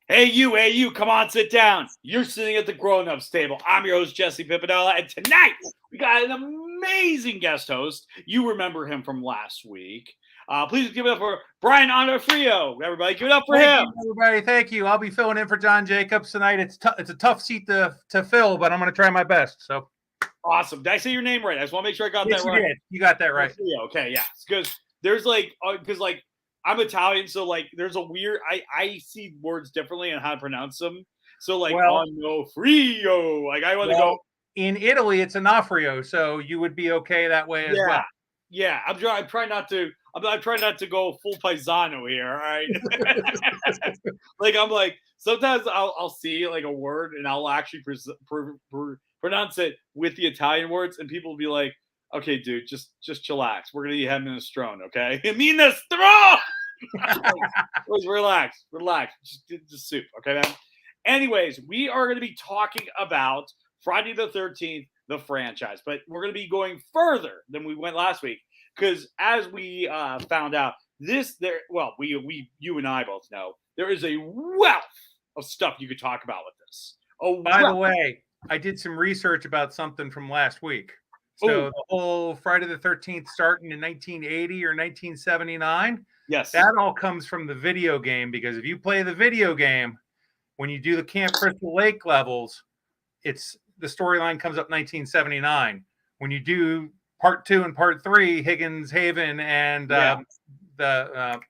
Hey you, come on, sit down. You're sitting at the grown-ups table. I'm your host, Jesse Pipadella, and tonight we got an amazing guest host. You remember him from last week. Please give it up for Brian Onofrio. Everybody, give it up for Thank him. you, everybody. Thank you. I'll be filling in for John Jacobs tonight. It's a tough seat to fill, but I'm going to try my best. So Awesome. Did I say your name right? I just want to make sure I got yes, that right. you did. You got that right. Okay, yeah. Because there's like I'm Italian, so like there's a weird I see words differently on how to pronounce them. So like Onofrio, like I want to go. In Italy, it's Onofrio, so you would be okay that way as well. Yeah. I'm trying not to. I'm trying not to go full paisano here. All right. Like I'm like sometimes I'll see like a word and I'll actually pronounce it with the Italian words, and people will be like, "Okay, dude, just chillax. We're gonna eat ham minestrone, okay? Minestrone." Please relax. Just soup, okay, man. Anyways, we are going to be talking about Friday the 13th, the franchise, but we're going to be going further than we went last week because as we found out, you and I both know there is a wealth of stuff you could talk about with this. By the way, I did some research about something from last week. So the whole Friday the 13th starting in 1980 or 1979. Yes. That all comes from the video game, because if you play the video game, when you do the Camp Crystal Lake levels, it's the storyline comes up 1979. When you do part 2 and part 3, Higgins Haven and the camp,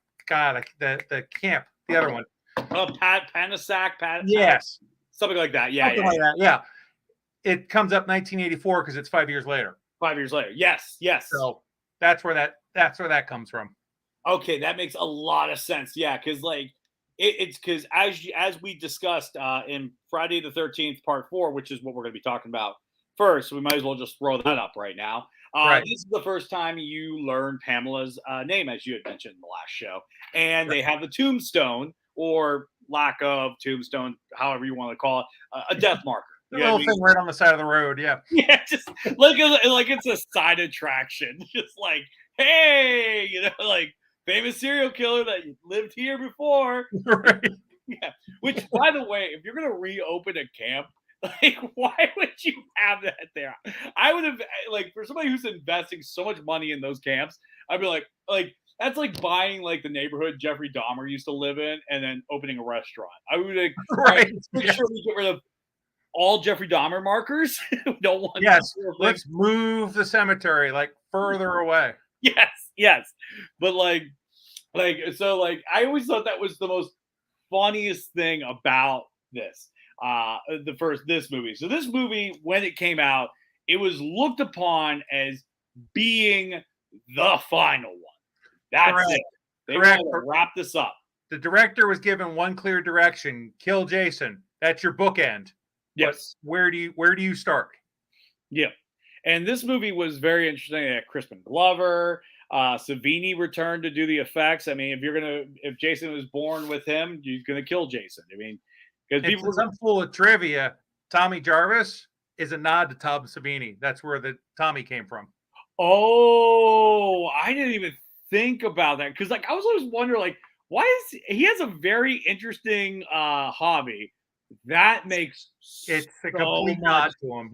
the other one. Panasac, yes. Something like that. Something like that. Yeah. It comes up 1984 because it's 5 years later. 5 years later. Yes. So that's where that comes from. Okay, that makes a lot of sense. Yeah, because like it's because as we discussed in Friday the 13th Part 4, which is what we're going to be talking about first, so we might as well just throw that up right now. This is the first time you learn Pamela's name, as you had mentioned in the last show, and they have the tombstone, or lack of tombstone, however you want to call it, a death marker. The little thing right on the side of the road, yeah. Yeah, just like it's a side attraction. Just like, hey, like famous serial killer that lived here before. Right. Yeah. Which, by the way, if you're gonna reopen a camp, like, why would you have that there? I would have for somebody who's investing so much money in those camps, I'd be like that's like buying like the neighborhood Jeffrey Dahmer used to live in and then opening a restaurant. I would make sure we get rid of all Jeffrey Dahmer markers. Don't want. Yes, let's move the cemetery like further away. Yes, but so I always thought that was the most funniest thing about this movie. So this movie, when it came out, it was looked upon as being the final one. That's it. They wanted to wrap this up. The director was given one clear direction: kill Jason. That's your bookend. Yes. But where do you start? Yeah. And this movie was very interesting. Crispin Glover, Savini returned to do the effects. I mean, if Jason was born with him, you're gonna kill Jason. I mean, because people I'm full of trivia. Tommy Jarvis is a nod to Tom Savini. That's where the Tommy came from. Oh, I didn't even think about that, because I was always wondering why is he has a very interesting hobby. That makes it's a complete nod to him.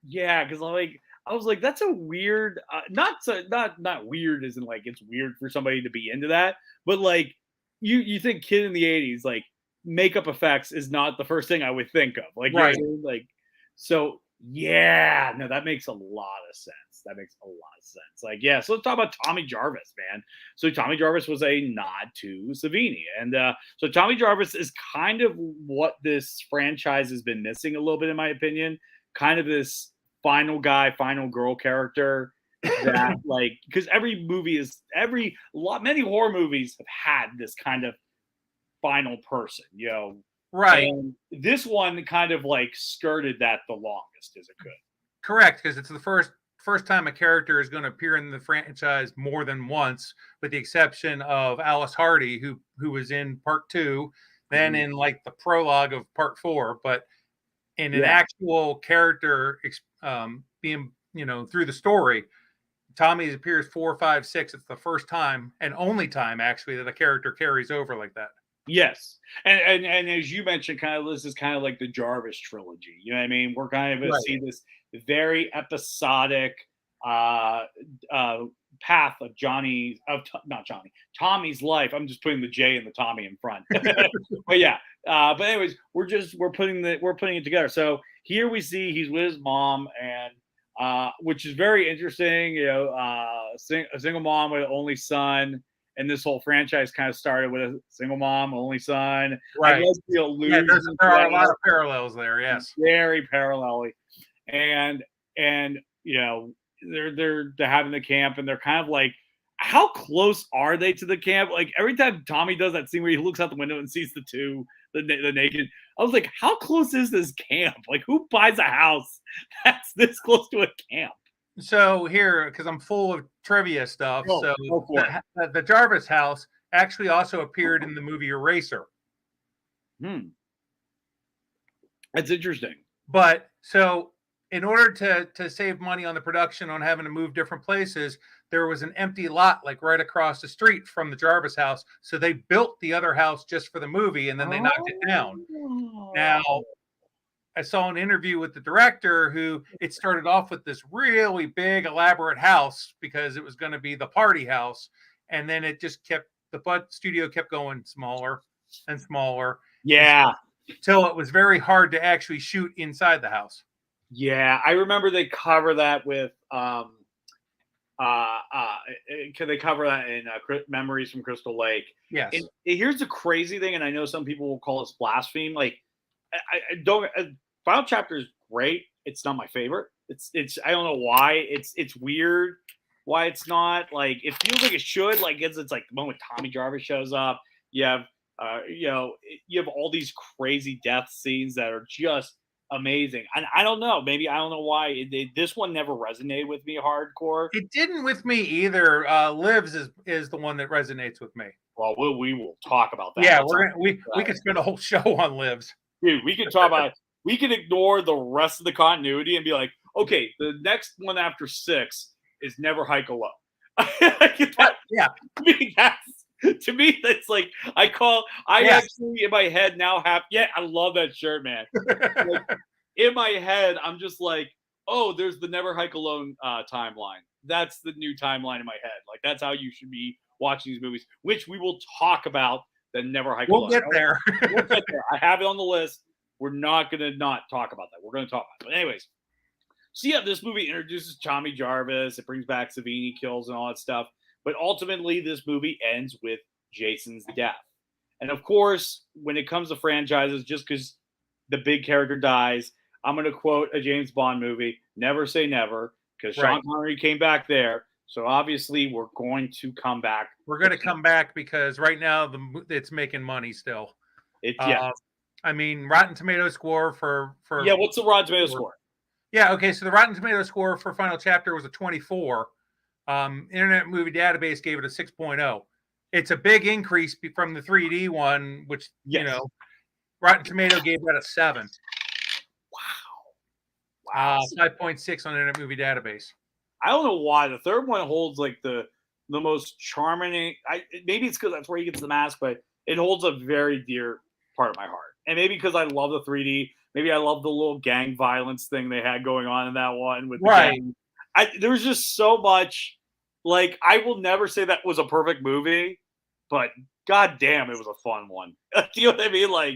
Yeah, because I was like, that's a weird, not weird as in it's weird for somebody to be into that, but you think kid in the 80s, makeup effects is not the first thing I would think of. Right. So yeah, no, that makes a lot of sense. So let's talk about Tommy Jarvis, man. So Tommy Jarvis was a nod to Savini. And so Tommy Jarvis is kind of what this franchise has been missing a little bit, in my opinion. Kind of this final guy, final girl character that because many horror movies have had this kind of final person, Right. And this one kind of skirted that the longest as it could. Correct, because it's the first time a character is going to appear in the franchise more than once, with the exception of Alice Hardy, who was in part 2, then in the prologue of part 4. But in an actual character being through the story, Tommy appears 4, 5, 6. It's the first time and only time actually that a character carries over like that. Yes, and as you mentioned, kind of this is kind of like the Jarvis trilogy. You know what I mean? We're kind of going to Right. see this very episodic uh, uh, path of not Johnny, Tommy's life. I'm just putting the J and the Tommy in front. But yeah, but anyways, we're putting it together. So here we see he's with his mom, and which is very interesting. You know, a single mom with an only son, and this whole franchise kind of started with a single mom, only son. I Right. love the Yeah, illusion. there are a lot of parallels there. Yes. Very parallel, and you know they're having the camp, and they're kind of like, how close are they to the camp? Like every time Tommy does that scene where he looks out the window and sees the naked, I was like, how close is this camp? Like who buys a house that's this close to a camp? So here, because I'm full of trivia stuff, so Go for it. the Jarvis house actually also appeared in the movie Eraser. That's interesting. But so in order to save money on the production on having to move different places, there was an empty lot like right across the street from the Jarvis house. So they built the other house just for the movie, and then they knocked it down. Now, I saw an interview with the director who it started off with this really big, elaborate house because it was going to be the party house. And then it just kept, the studio kept going smaller and smaller. Yeah. Till it was very hard to actually shoot inside the house. Yeah. I remember they cover that with, can they cover that in Memories from Crystal Lake? Yes. And here's the crazy thing, and I know some people will call this blaspheme. Like, I don't. Final Chapter is great. It's not my favorite. It's. I don't know why. It's weird why it's not. Like, it feels like it should. Like, it's like the moment Tommy Jarvis shows up, you have you have all these crazy death scenes that are just amazing. And I don't know. Maybe I don't know why this one never resonated with me hardcore. It didn't with me either. Lives is the one that resonates with me. Well, we will talk about that. Yeah, we could spend a whole show on Lives. Dude, we can talk about. We can ignore the rest of the continuity and be like, okay, the next one after 6 is Never Hike Alone. Yeah, to me, that's like I actually in my head now have. Yeah, I love that shirt, man. Like, in my head, I'm just like, oh, there's the Never Hike Alone timeline. That's the new timeline in my head. Like that's how you should be watching these movies, which we will talk about. The Never Hike Alone. We'll get there. We'll get there. I have it on the list. We're not going to not talk about that. We're going to talk about it. But anyways, so yeah, this movie introduces Tommy Jarvis. It brings back Savini kills and all that stuff. But ultimately, this movie ends with Jason's death. And of course, when it comes to franchises, just because the big character dies, I'm going to quote a James Bond movie, Never Say Never, because Sean Connery came back there. So obviously, we're going to come back. We're going to come back because right now it's making money still. I mean, Rotten Tomatoes score for what's the Rotten Tomatoes score? Yeah, okay. So the Rotten Tomatoes score for Final Chapter was a 24. Internet Movie Database gave it a 6.0. It's a big increase from the 3D one, which you know, Rotten Tomato gave that a 7. Wow. 5.6 on Internet Movie Database. I don't know why the third one holds like the most charming. Maybe it's because that's where he gets the mask, but it holds a very dear part of my heart. And maybe because I love the 3D, maybe I love the little gang violence thing they had going on in that one with the gang. There was just so much. Like I will never say that was a perfect movie, but goddamn, it was a fun one. You know what I mean? Like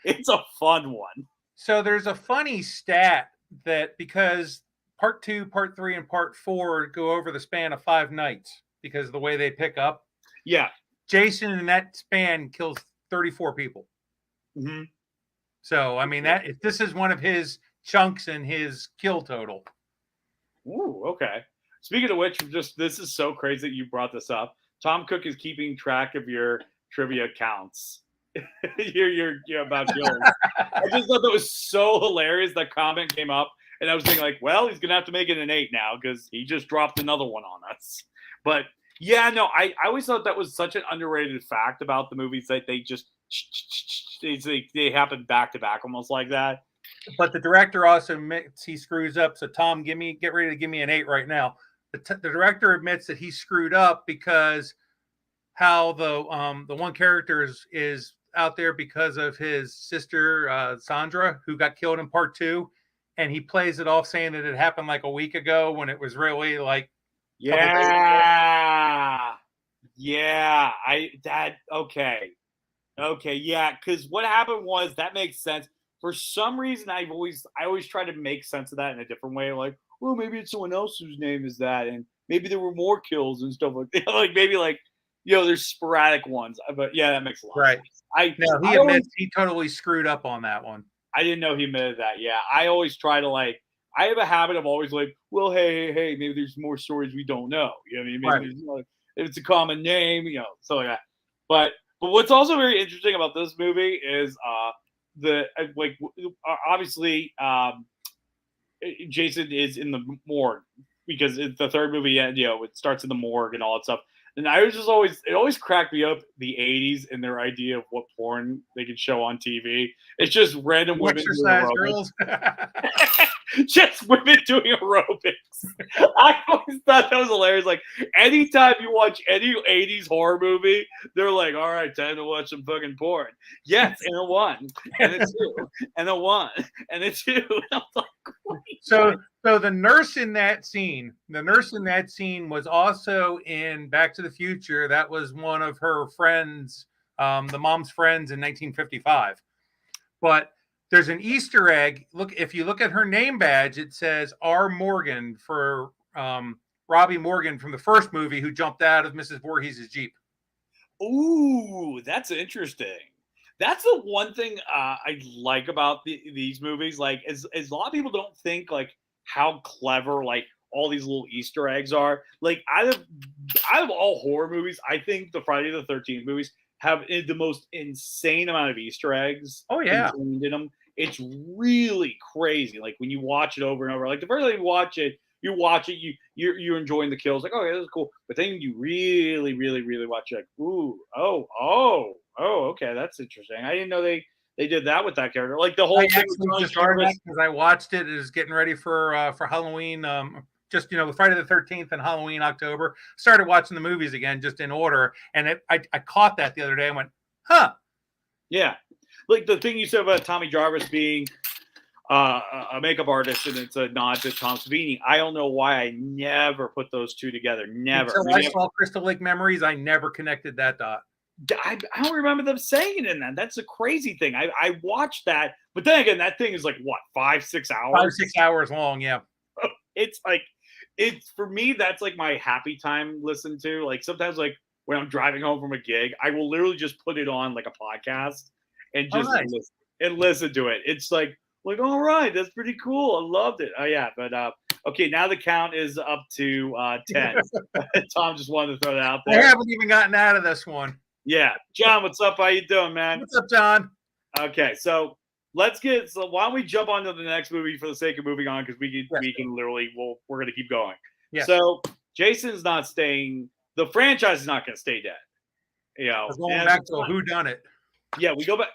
it's a fun one. So there's a funny stat that because Part 2, Part 3, and Part 4 go over the span of 5 nights because of the way they pick up. Yeah. Jason in that span kills 34 people. Mm-hmm. So, I mean, this is one of his chunks in his kill total. Ooh, okay. Speaking of which, this is so crazy that you brought this up. Tom Cook is keeping track of your trivia counts. you're about kills. I just thought that was so hilarious. That comment came up. And I was thinking, like, well, he's going to have to make it an 8 now because he just dropped another one on us. But, yeah, no, I always thought that was such an underrated fact about the movies that they just they happen back to back almost like that. But the director also admits he screws up. So, Tom, get ready to give me an 8 right now. The director admits that he screwed up because how the one character is out there because of his sister Sandra, who got killed in part 2, and he plays it off saying that it happened like a week ago when it was really like a couple days ago. Yeah. Okay. Okay, yeah, because what happened was that makes sense. For some reason, I always try to make sense of that in a different way. Like, well, maybe it's someone else whose name is that, and maybe there were more kills and stuff like that. Like maybe like there's sporadic ones. But yeah, that makes a lot of Right. sense. No, he admits he totally screwed up on that one. I didn't know he admitted that. Yeah, I always try to like. I have a habit of always like, well, hey, maybe there's more stories we don't know. You know what I mean? Maybe Right. there's if it's a common name, so like that. But what's also very interesting about this movie is obviously Jason is in the morgue because it's the third movie, and it starts in the morgue and all that stuff. And I was just it always cracked me up the '80s and their idea of what porn they could show on TV. It's just random women doing Exercise aerobics. girls. Just women doing aerobics. I always thought that was hilarious. Like anytime you watch any '80s horror movie, they're like, "All right, time to watch some fucking porn." Yes, and a one, and a two, and a one, and a two. And I was like, so the nurse in that scene was also in Back to the Future. That was one of her friends, the mom's friends in 1955. But there's an Easter egg. Look, if you look at her name badge, it says R. Morgan for Robbie Morgan from the first movie, who jumped out of Mrs. Voorhees' Jeep. Ooh, that's interesting. That's the one thing I like about these movies. Like, as a lot of people don't think like how clever like all these little Easter eggs are. Like, out of all horror movies, I think the Friday the 13th movies have the most insane amount of Easter eggs. Oh yeah, contained in them. It's really crazy. Like when you watch it over and over. Like the first time you watch it, you're enjoying the kills. Like, oh yeah, this is cool. But then you really, really, really watch it. Like, ooh, oh, okay, that's interesting. I didn't know they did that with that character. Like the whole thing with Jarvis, because I watched it. It was getting ready for Halloween. Just the Friday the 13th and Halloween October. Started watching the movies again, just in order, and I caught that the other day. I went, huh. Yeah, like the thing you said about Tommy Jarvis being a makeup artist, and it's a nod to Tom Savini. I don't know why I never put those two together. Never. Until I saw Crystal Lake Memories, I never connected that dot. I don't remember them saying it in that. That's a crazy thing. I watched that, but then again, that thing is like what 5-6 hours? 5-6 hours long. Yeah. It's like for me. That's like my happy time listen to. Like sometimes, like when I'm driving home from a gig, I will literally just put it on like a podcast and just listen to it. It's like all right, that's pretty cool. I loved it. Oh yeah, but okay, now the count is up to 10. Tom just wanted to throw that out there. I haven't even gotten out of this one. Yeah, John, what's up? How you doing, man? What's up, John? Okay, so why don't we jump on to the next movie for the sake of moving on, because we can literally we're gonna keep going. Yeah. So Jason's not staying. The franchise is not gonna stay dead. Going back to a whodunit. Yeah, we go back.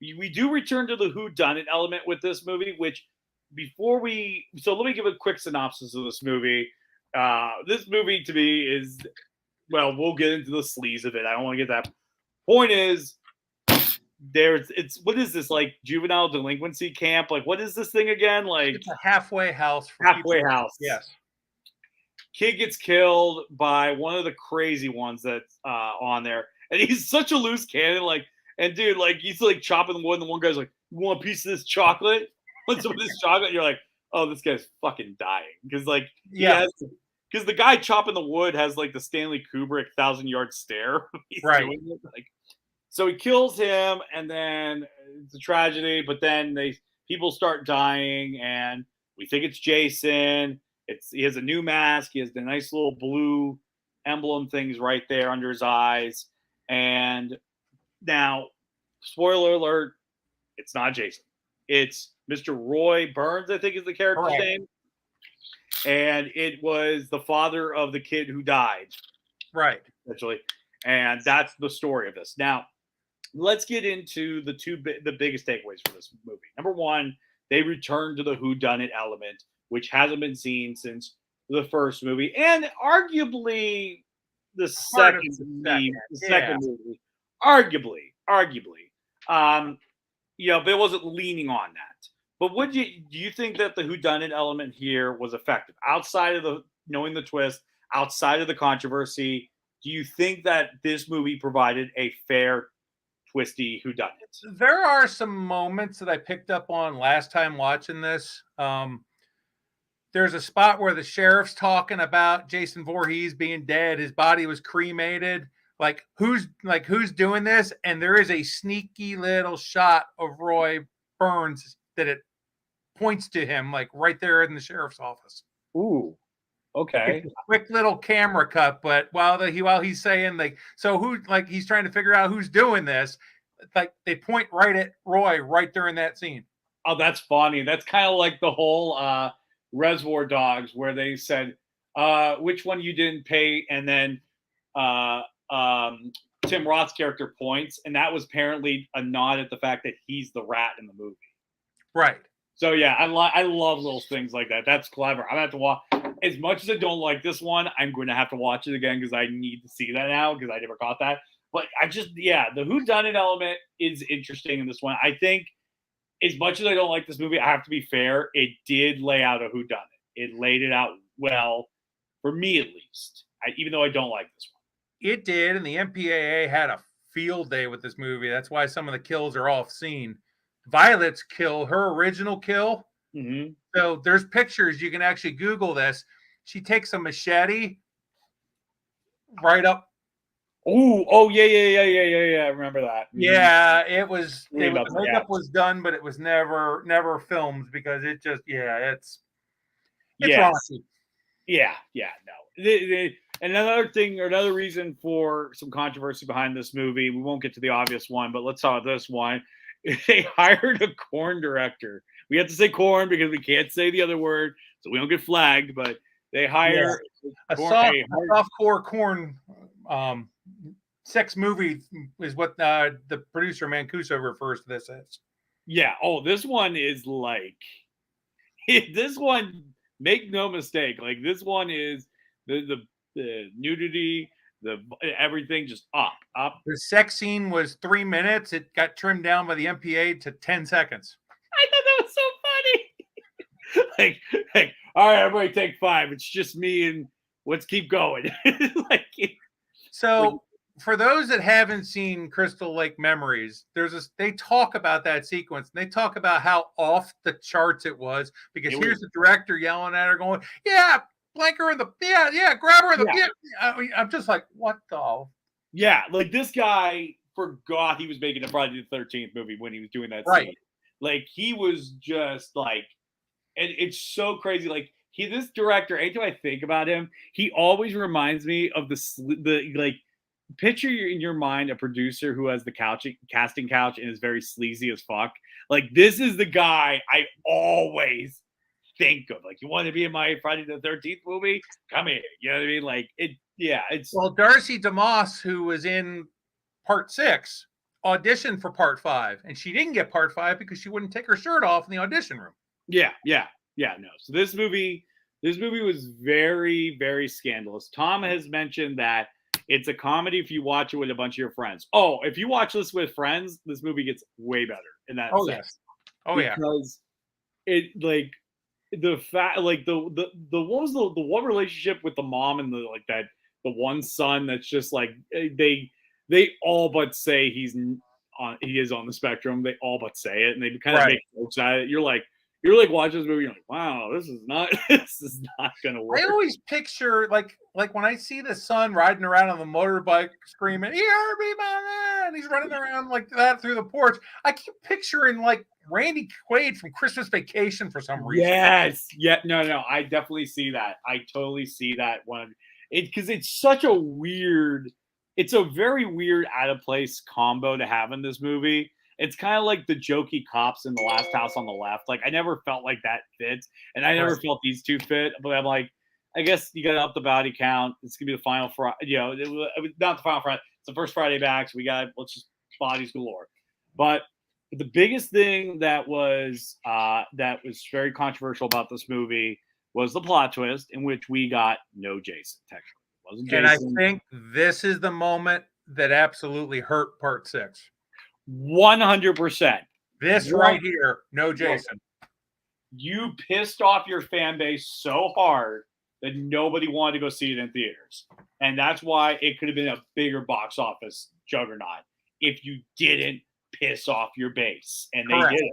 We do return to the whodunit element with this movie, which let me give a quick synopsis of this movie. This movie to me is, well, we'll get into the sleaze of it. I don't want to get that. Point is, what is this, like juvenile delinquency camp? Like, what is this thing again? Like, it's a halfway house. House. Yes. Kid gets killed by one of the crazy ones that's on there, and he's such a loose cannon. Like, and dude, like he's like chopping the wood, and the one guy's like, "You want a piece of this chocolate? Want some of this chocolate?" And you're like, "Oh, this guy's fucking dying," because like because the guy chopping the wood has like the Stanley Kubrick 1,000-yard stare. Right. Like, so he kills him, and then it's a tragedy. But then people start dying, and we think it's Jason. He has a new mask. He has the nice little blue emblem things right there under his eyes. And now, spoiler alert, it's not Jason. It's Mr. Roy Burns, I think is the character's name. And it was the father of the kid who died. Right. Essentially. And that's the story of this. Now, let's get into the biggest takeaways for this movie. Number one, they return to the whodunit element, which hasn't been seen since the first movie, and arguably the second movie. Arguably. But it wasn't leaning on that. But do you think that the whodunit element here was effective outside of the knowing the twist, outside of the controversy? Do you think that this movie provided a fair, twisty whodunit? There are some moments that I picked up on last time watching this. There's a spot where the sheriff's talking about Jason Voorhees being dead. His body was cremated. Who's doing this? And there is a sneaky little shot of Roy Burns that it points to him, like right there in the sheriff's office. Ooh, okay. It's a quick little camera cut, but while he's saying he's trying to figure out who's doing this, they point right at Roy right there in that scene. Oh, that's funny. That's kind of like the whole Reservoir Dogs, where they said which one you didn't pay, and then Tim Roth's character points, and that was apparently a nod at the fact that he's the rat in the movie. Right. So yeah, I love little things like that. That's clever. I'm gonna have to watch. As much as I don't like this one, I'm going to have to watch it again because I need to see that now because I never caught that. But the whodunit element is interesting in this one. I think as much as I don't like this movie, I have to be fair. It did lay out a whodunit. It laid it out well for me, at least. Even though I don't like this one. It did, and the MPAA had a field day with this movie. That's why some of the kills are off scene. Violet's kill, her original kill. Mm-hmm. So there's pictures. You can actually Google this. She takes a machete right up. Oh, yeah. I remember that. Yeah, the makeup was done, but it was never filmed because it just, it's raunchy. Yeah, no. Another reason for some controversy behind this movie, we won't get to the obvious one, but let's talk about this one. They hired a corn director. We have to say corn because we can't say the other word, so we don't get flagged, but they hire a softcore corn sex movie is what the producer Mancuso refers to this as. Yeah. Oh, this one is like this one. Make no mistake. Like this one is the nudity, the everything just up. The sex scene was 3 minutes. It got trimmed down by the MPA to 10 seconds. I thought that was so funny. like, all right, everybody take 5. It's just me and let's keep going. For those that haven't seen Crystal Lake Memories, they talk about that sequence. And they talk about how off the charts it was because here's the director yelling at her, going, "Yeah, blank her in the grab her in the I'm just like, what the? Yeah, like this guy forgot he was making a Friday the 13th movie when he was doing that right. Scene. Like he was just like, and it's so crazy. Like this director, anytime I think about him, he always reminds me of the picture in your mind a producer who has the casting couch and is very sleazy as fuck. Like this is the guy I always think of. Like, you want to be in my Friday the 13th movie? Come here. You know what I mean? Like it's Darcy DeMoss, who was in part 6, auditioned for part 5, and she didn't get part 5 because she wouldn't take her shirt off in the audition room. Yeah. No. So this movie was very, very scandalous. Tom has mentioned that it's a comedy if you watch it with a bunch of your friends. Oh, if you watch this with friends, this movie gets way better in that sense. Yes. Oh, yeah. Because it like the fact like the what was the one relationship with the mom and the one son that's just like they all but say he is on the spectrum. They all but say it, and they kind of make jokes at it. You're like watching this movie, you're like, wow, this is not gonna work. I always picture like when I see the son riding around on the motorbike screaming, "He hurt me, man!" and he's running around like that through the porch. I keep picturing like Randy Quaid from Christmas Vacation for some reason. Yes. Yeah. No. I definitely see that. I totally see that one. Because it's such a weird, it's a very weird out of place combo to have in this movie. It's kind of like the jokey cops in The Last House on the Left. Like I never felt like that fits, and I never felt these two fit. But I'm like, I guess you got to up the body count. It's gonna be the final Friday. Not the final Friday. It's the first Friday back. So let's just bodies galore. But the biggest thing that was very controversial about this movie was the plot twist, in which we got no Jason. Technically, it wasn't Jason. And I think this is the moment that absolutely hurt part 6. 100%. This right here, no Jason. You pissed off your fan base so hard that nobody wanted to go see it in theaters. And that's why it could have been a bigger box office juggernaut if you didn't piss off your base. And they did it.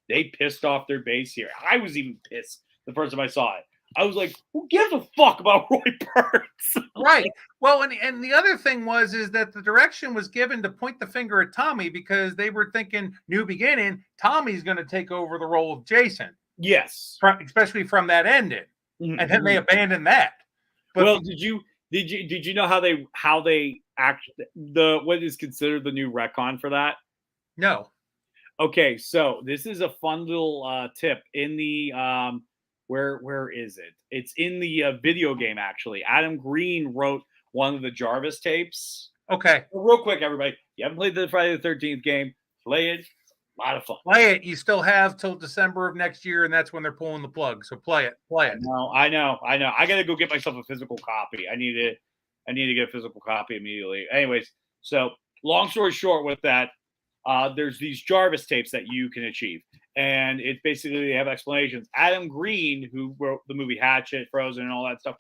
They pissed off their base here. I was even pissed the first time I saw it. I was like, who gives a fuck about Roy Burns? Right. Well, and the other thing is that the direction was given to point the finger at Tommy because they were thinking new beginning. Tommy's going to take over the role of Jason. Yes. Especially from that ending. Mm-hmm. And then they abandoned that. But well, did you know how they act what is considered the new retcon for that? No. Okay, so this is a fun little tip in the where is it? It's in the video game actually. Adam Green wrote one of the Jarvis tapes. Okay. So real quick, everybody, you haven't played the Friday the 13th game? Play it. A lot of fun. Play it. You still have till December of next year, and that's when they're pulling the plug. So play it. Play it. I know. I gotta go get myself a physical copy. I need to get a physical copy immediately. Anyways, so long story short, with that, there's these Jarvis tapes that you can achieve, and it's basically they have explanations. Adam Green, who wrote the movie Hatchet, Frozen, and all that stuff.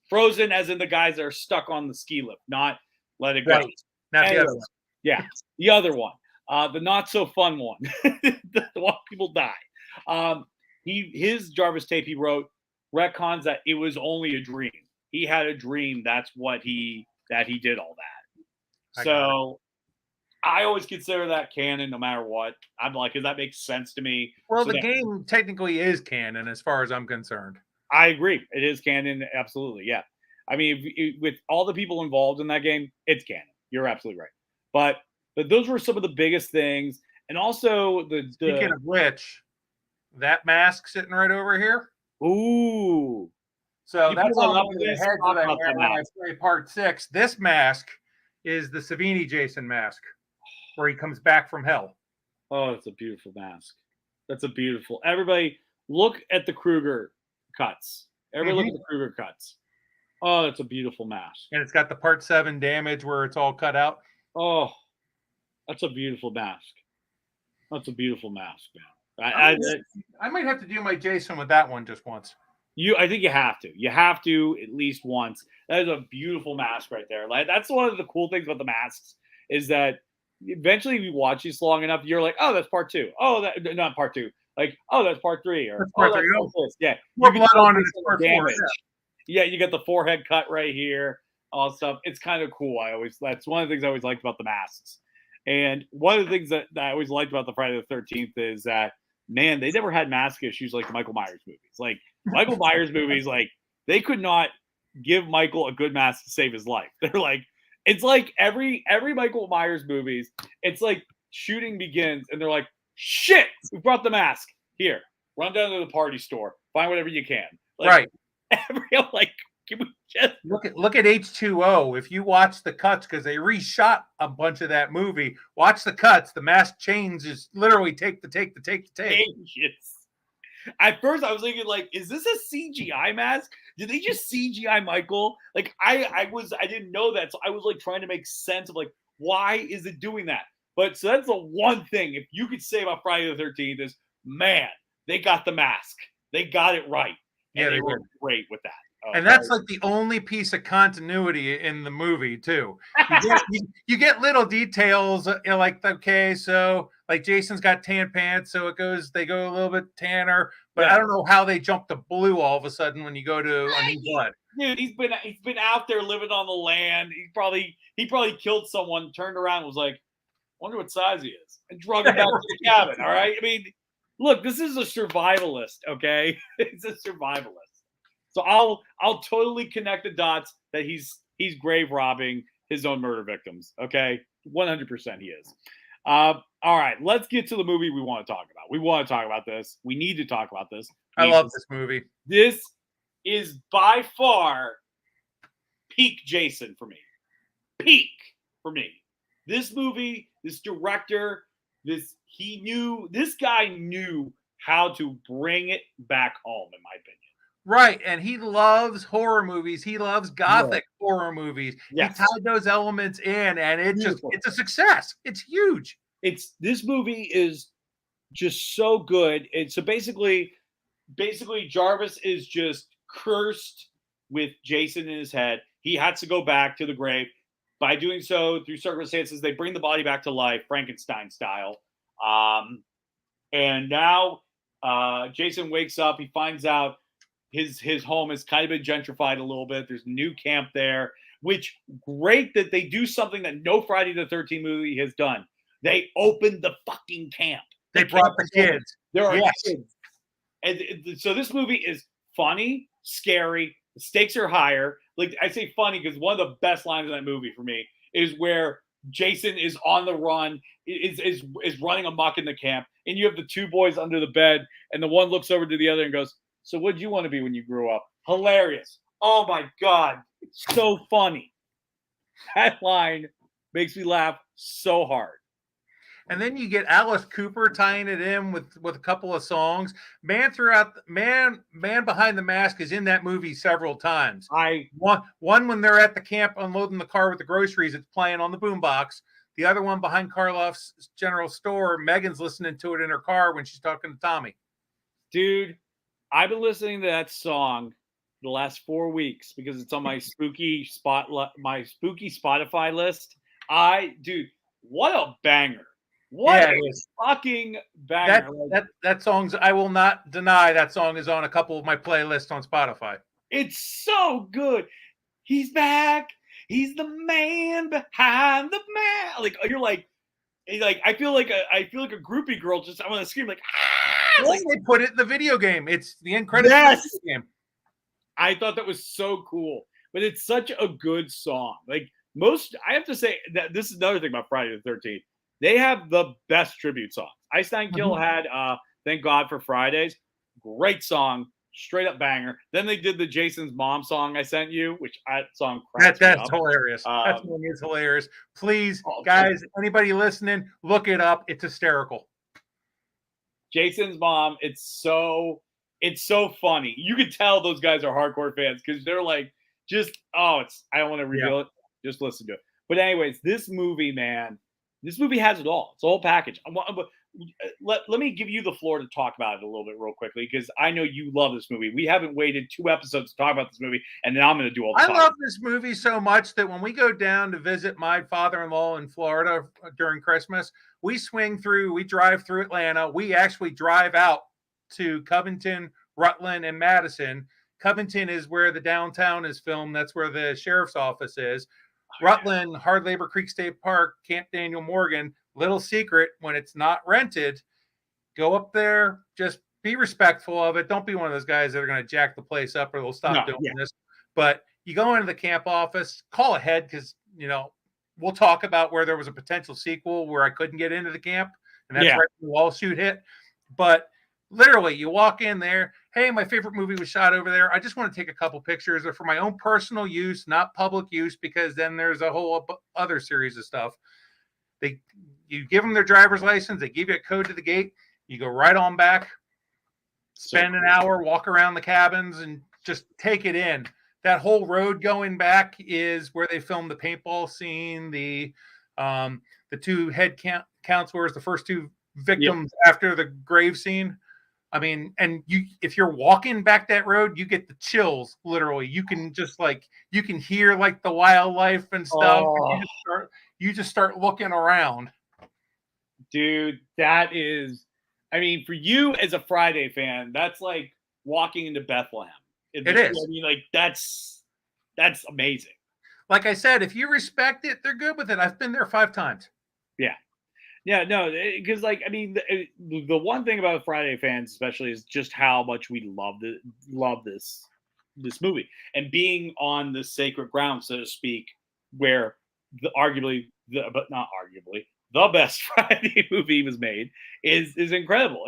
Frozen, as in the guys that are stuck on the ski lift, not Let It Go. Right. Not the other one. Yeah, the other one. The not so fun one, the one people die. His Jarvis tape he wrote retcons that it was only a dream. He had a dream. That's what he did all that. So I always consider that canon, no matter what. I'm like, because that makes sense to me. Well, the game technically is canon, as far as I'm concerned. I agree. It is canon, absolutely. Yeah. I mean, with all the people involved in that game, it's canon. You're absolutely right. But those were some of the biggest things. And also Speaking of which, that mask sitting right over here. Ooh. So that's on the head that I wear when I play part 6. This mask is the Savini Jason mask, where he comes back from hell. Oh, that's a beautiful mask. That's a beautiful. Everybody look at the Kruger cuts. Everybody look at the Kruger cuts. Oh, that's a beautiful mask. And it's got the part 7 damage where it's all cut out. Oh, that's a beautiful mask. That's a beautiful mask, man. I might have to do my Jason with that one just once. I think you have to. You have to at least once. That is a beautiful mask right there. Like that's one of the cool things about the masks is that eventually, if you watch these long enough, you're like, oh, that's part 2. Oh, that not part 2. Like, oh, that's part 3. Or that's part 3. Yeah, more blood on it. Part damage. 4, yeah, you get the forehead cut right here. All stuff. It's kind of cool. That's one of the things I always liked about the masks. And one of the things that I always liked about the Friday the 13th is that, man, they never had mask issues like the Michael Myers movies. Like Michael Myers movies, like they could not give Michael a good mask to save his life. They're like, it's like every Michael Myers movies, it's like shooting begins and they're like, shit, we brought the mask. Here, run down to the party store, find whatever you can. Like, right. Like, can we just look at H2O? If you watch the cuts, because they reshot a bunch of that movie, watch the cuts. The mask changes literally take. Changes. At first, I was thinking, like, is this a CGI mask? Did they just CGI Michael? Like, I didn't know that, so I was like trying to make sense of like why is it doing that? But so that's the one thing if you could say about Friday the 13th is, man, they got the mask, they got it right, and they were great with that. And that's like the only piece of continuity in the movie too. You get little details, like, okay, so like Jason's got tan pants, so they go a little bit tanner, but I don't know how they jump to blue all of a sudden when you go to A New Blood. Dude, he's been out there living on the land. He probably killed someone, turned around, and was like, wonder what size he is, and drug him back to the cabin. All right, I mean, look, this is a survivalist, okay? It's a survivalist. So I'll totally connect the dots that he's grave robbing his own murder victims. Okay, 100% he is. All right, let's get to the movie we want to talk about. We want to talk about this. We need to talk about this. I love this movie. This is by far peak Jason for me. Peak for me. This movie, this director, this guy knew how to bring it back home, in my opinion. Right, and he loves horror movies. He loves gothic horror movies. Yes. He tied those elements in, and it's a success. It's huge. this movie is just so good. And so basically Jarvis is just cursed with Jason in his head. He had to go back to the grave. By doing so, through circumstances, they bring the body back to life, Frankenstein style. And now Jason wakes up. He finds out his home has kind of been gentrified a little bit. There's a new camp there, which great that they do something that no Friday the 13th movie has done. They opened the fucking camp. They brought the kids. There are Yes. kids. And so this movie is funny, scary. The stakes are higher. Like I say funny because one of the best lines in that movie for me is where Jason is on the run, is running amok in the camp, and you have the two boys under the bed, and the one looks over to the other and goes, "So what'd you want to be when you grew up?" Hilarious. Oh my God. So funny. That line makes me laugh so hard. And then you get Alice Cooper tying it in with a couple of songs. Man Behind the Mask is in that movie several times. One when they're at the camp unloading the car with the groceries, it's playing on the boombox. The other one behind Karloff's general store, Megan's listening to it in her car when she's talking to Tommy. Dude, I've been listening to that song the last 4 weeks because it's on my spooky Spotify list. Dude, what a banger. What a fucking banger. That song's, I will not deny that song is on a couple of my playlists on Spotify. It's so good. He's back. He's the man behind the mask. Like you're like I feel like a groupie girl. Just I want to scream like ah! Like they put it in the video game. It's the end credits game. I thought that was so cool, but it's such a good song. Like I have to say that this is another thing about Friday the 13th. They have the best tribute songs. Ice Nine Kill had Thank God for Fridays. Great song. Straight up banger. Then they did the Jason's Mom song I sent you, which song cracks me up. That's hilarious. That song is hilarious. Please, guys, anybody listening, look it up. It's hysterical. Jason's Mom, it's so funny. You could tell those guys are hardcore fans because they're like, I don't want to reveal it. Just listen to it. But anyways, this movie, man, this movie has it all. It's a whole package. Let me give you the floor to talk about it a little bit real quickly because I know you love this movie. We haven't waited 2 episodes to talk about this movie, and then I'm going to do all the talking. I love this movie so much that when we go down to visit my father-in-law in Florida during Christmas, we drive through Atlanta. We actually drive out to Covington, Rutland, and Madison. Covington is where the downtown is filmed. That's where the sheriff's office is. Rutland, Hard Labor Creek State Park, Camp Daniel Morgan. Little secret, when it's not rented, go up there, just be respectful of it. Don't be one of those guys that are going to jack the place up or they'll stop doing this. But you go into the camp office, call ahead because, we'll talk about where there was a potential sequel where I couldn't get into the camp. And that's right when the wall shoot hit. But literally, you walk in there. Hey, my favorite movie was shot over there. I just want to take a couple pictures. They're for my own personal use, not public use, because then there's a whole other series of stuff. You give them their driver's license. They give you a code to the gate. You go right on back, spend an hour, walk around the cabins, and just take it in. That whole road going back is where they filmed the paintball scene, the 2 head counselors, the first 2 victims after the grave scene. I mean, and if you're walking back that road, you get the chills, literally. You can just you can hear like the wildlife and stuff. Oh. And you just start looking around. Dude, that is, I mean, for you as a Friday fan, that's like walking into Bethlehem. It is. I mean, like that's amazing. Like I said, if you respect it, they're good with it. I've been there 5 times. Yeah. Yeah, no, because I mean, the one thing about Friday fans, especially, is just how much we love this movie and being on the sacred ground, so to speak, where the best Friday movie was made is incredible.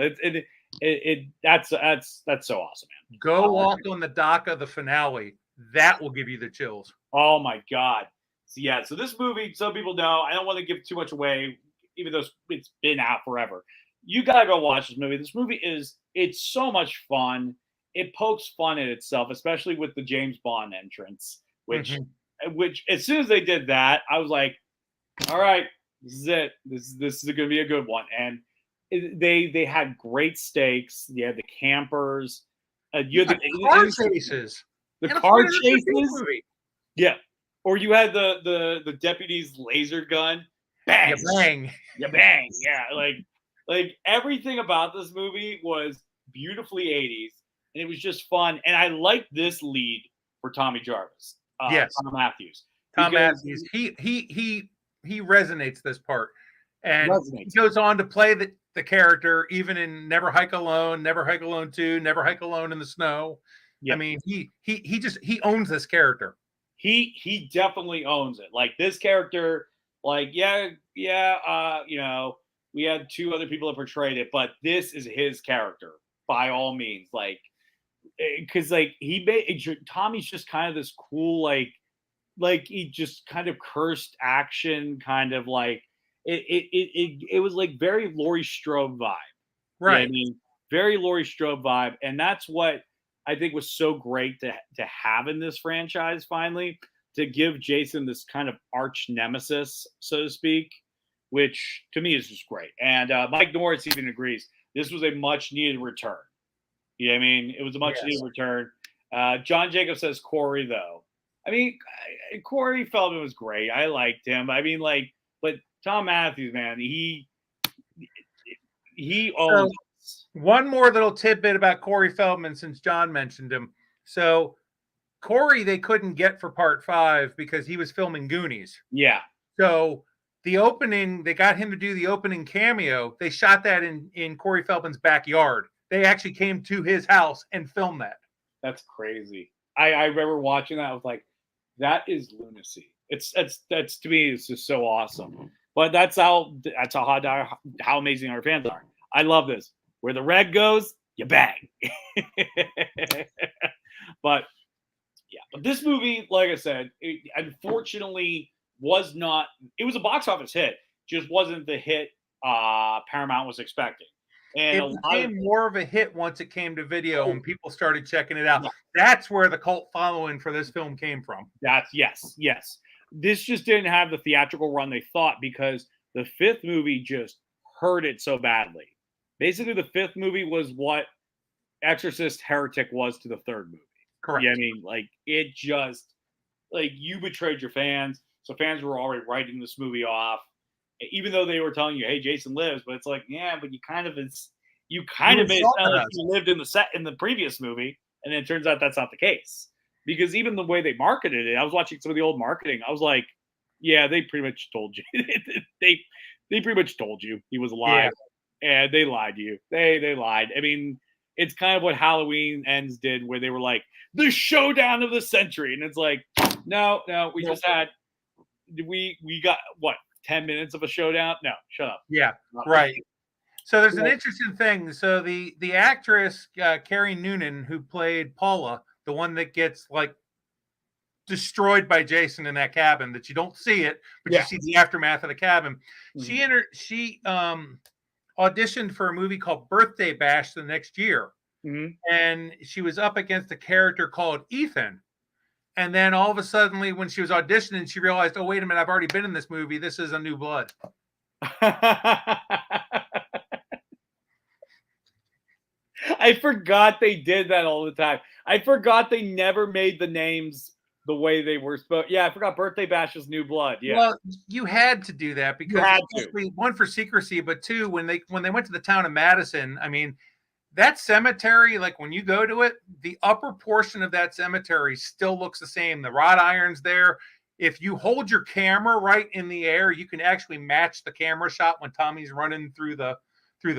That's so awesome, man. Go walk on the dock of the finale. That will give you the chills. Oh my God. So this movie, some people know. I don't want to give too much away, even though it's been out forever. You gotta go watch this movie. This movie it's so much fun. It pokes fun at itself, especially with the James Bond entrance, which as soon as they did that, I was like, all right, This is it. This is going to be a good one. And they had great stakes. You had the campers. You had car chases. The And car a chases. movie. Yeah. Or you had the deputy's laser gun. Bang. You bang. You bang. Yeah. Like everything about this movie was beautifully 80s. And it was just fun. And I liked this lead for Tommy Jarvis. Yes. Tom Matthews. Tom Matthews. He resonates this part. And he goes on to play the character even in Never Hike Alone, Never Hike Alone 2, Never Hike Alone in the Snow. Yeah. I mean, he owns this character. He definitely owns it. Like this character, like, you know, we had two other people that portrayed it, but this is his character by all means. Like, because like Tommy's just kind of this cool, like he just kind of cursed action, kind of like it was like very Laurie Strode vibe, right? You know I mean, very Laurie Strode vibe, and that's what I think was so great to have in this franchise finally, to give Jason this kind of arch nemesis, so to speak, which to me is just great. And Mike Norris even agrees this was a much needed return. You know what I mean? It was a much needed return. John Jacob says Corey, though. I mean, Corey Feldman was great. I liked him. I mean, like, but Tom Matthews, man, he owns. One more little tidbit about Corey Feldman, since John mentioned him. So Corey, they couldn't get for part 5 because he was filming Goonies. Yeah. So the opening, they got him to do the opening cameo. They shot that in Corey Feldman's backyard. They actually came to his house and filmed that. That's crazy. I remember watching that. I was like, that is lunacy. That's to me, it's just so awesome. But that's how amazing our fans are. I love this. Where the red goes, you bang. But yeah, but this movie, like I said, it unfortunately was not. It was a box office hit, just wasn't the hit Paramount was expecting. And it became more of a hit once it came to video and people started checking it out. Yeah. That's where the cult following for this film came from. That's yes. This just didn't have the theatrical run they thought, because the 5th movie just hurt it so badly. Basically, the 5th movie was what Exorcist Heretic was to the 3rd movie. Correct. Yeah, I mean, like, it just, like, you betrayed your fans. So fans were already writing this movie off, even though they were telling you, "Hey, Jason lives," but it's like, yeah, but you kind of made it sound like he lived in the previous movie, and then it turns out that's not the case. Because even the way they marketed it, I was watching some of the old marketing. I was like, yeah, they pretty much told you. they pretty much told you he was alive, and they lied to you. They lied. I mean, it's kind of what Halloween Ends did, where they were like, the showdown of the century, and it's like, no, we just had, we got what, 10 minutes of a showdown? No, shut up. Yeah, right. So there's an interesting thing. So the actress Carrie Noonan, who played Paula, the one that gets like destroyed by Jason in that cabin, that you don't see it, but you see the aftermath of the cabin. Mm-hmm. She auditioned for a movie called Birthday Bash the next year. Mm-hmm. And she was up against a character called Ethan. And then all of a sudden, when she was auditioning, she realized, oh, wait a minute, I've already been in this movie. This is A New Blood. I forgot they did that all the time. I forgot they never made the names the way they were supposed. Yeah, I forgot Birthday Bash is New Blood. Yeah. Well, you had to do that because one, for secrecy, but two, when they went to the town of Madison, I mean, that cemetery, like when you go to it, the upper portion of that cemetery still looks the same. The wrought iron's there. If you hold your camera right in the air, you can actually match the camera shot when Tommy's running through the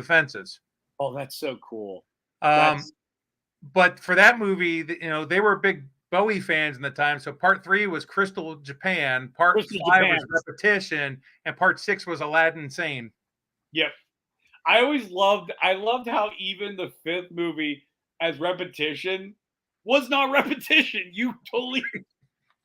fences. Oh, that's so cool. But for that movie, they were big Bowie fans in the time. So part 3 was Crystal Japan, part 5 was Repetition, and part 6 was Aladdin Sane. Yep. I loved how even the 5th movie as Repetition was not Repetition. You totally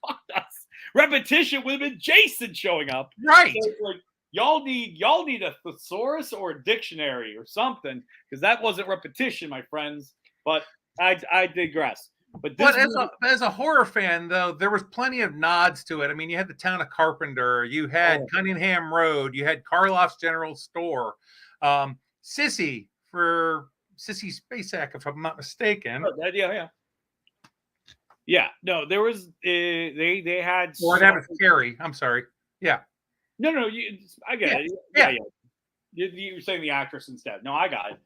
fucked us. Repetition would have been Jason showing up. Right. So like, y'all need a thesaurus or a dictionary or something, because that wasn't Repetition, my friends. But I digress. But But this movie, as a horror fan, though, there was plenty of nods to it. I mean, you had the town of Carpenter, you had oh, Cunningham Road, you had Karloff's General Store, Sissy for Sissy Spacek, if I'm not mistaken. yeah, yeah, yeah. No, there was they had Or so that was Carrie. I'm sorry. Yeah. no, I get Yeah. it. Yeah, Yeah. yeah. You're saying the actress instead. No, I got it.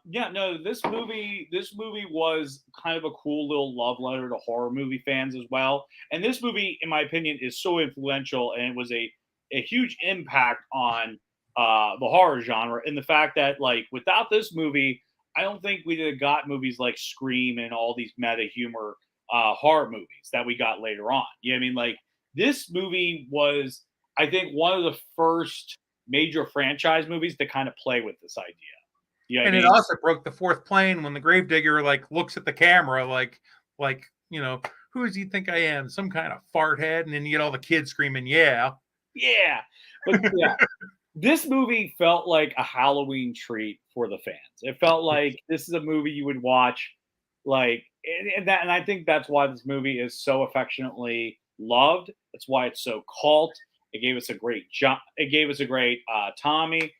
Yeah, no, this movie was kind of a cool little love letter to horror movie fans as well. And this movie, in my opinion, is so influential, and it was a huge impact on the horror genre. And the fact that, like, without this movie, I don't think we'd have got movies like Scream and all these meta humor horror movies that we got later on. You know what I mean? Like, this movie was, I think, one of the first major franchise movies to kind of play with this idea. You know what And I it mean? also broke the fourth plane when the gravedigger like looks at the camera like who does he think I am? Some kind of fart head, and then you get all the kids screaming, yeah. Yeah. But yeah, this movie felt like a Halloween treat for the fans. It felt like this is a movie you would watch, like, and I think that's why this movie is so affectionately loved. That's why it's so cult. It gave us a great jump. It gave us a great Tommy.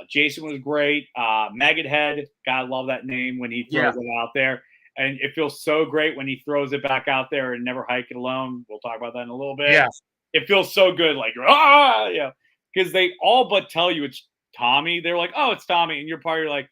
Jason was great. Maggot Head, gotta love that name when he Yeah. throws it out there. And it feels so great when he throws it back out there and never hike it alone. We'll talk about that in a little bit. Yeah. It feels so good, like yeah, because they all but tell you it's Tommy. They're like, oh, it's Tommy, and you're probably like,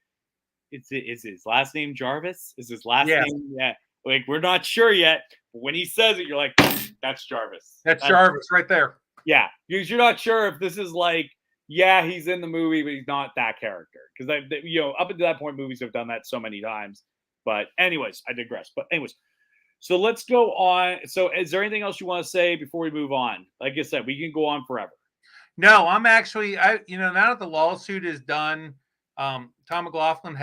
is his last name Jarvis? Is his last name? Yeah, like we're not sure yet. But when he says it, you're like, that's Jarvis. That's Jarvis right there. Yeah, because you're not sure if this is like, yeah, he's in the movie, but he's not that character. Because up until that point, movies have done that so many times. But anyways, I digress. But anyways, so let's go on. So is there anything else you want to say before we move on? Like I said, we can go on forever. No, I'm actually now that the lawsuit is done, Tom McLaughlin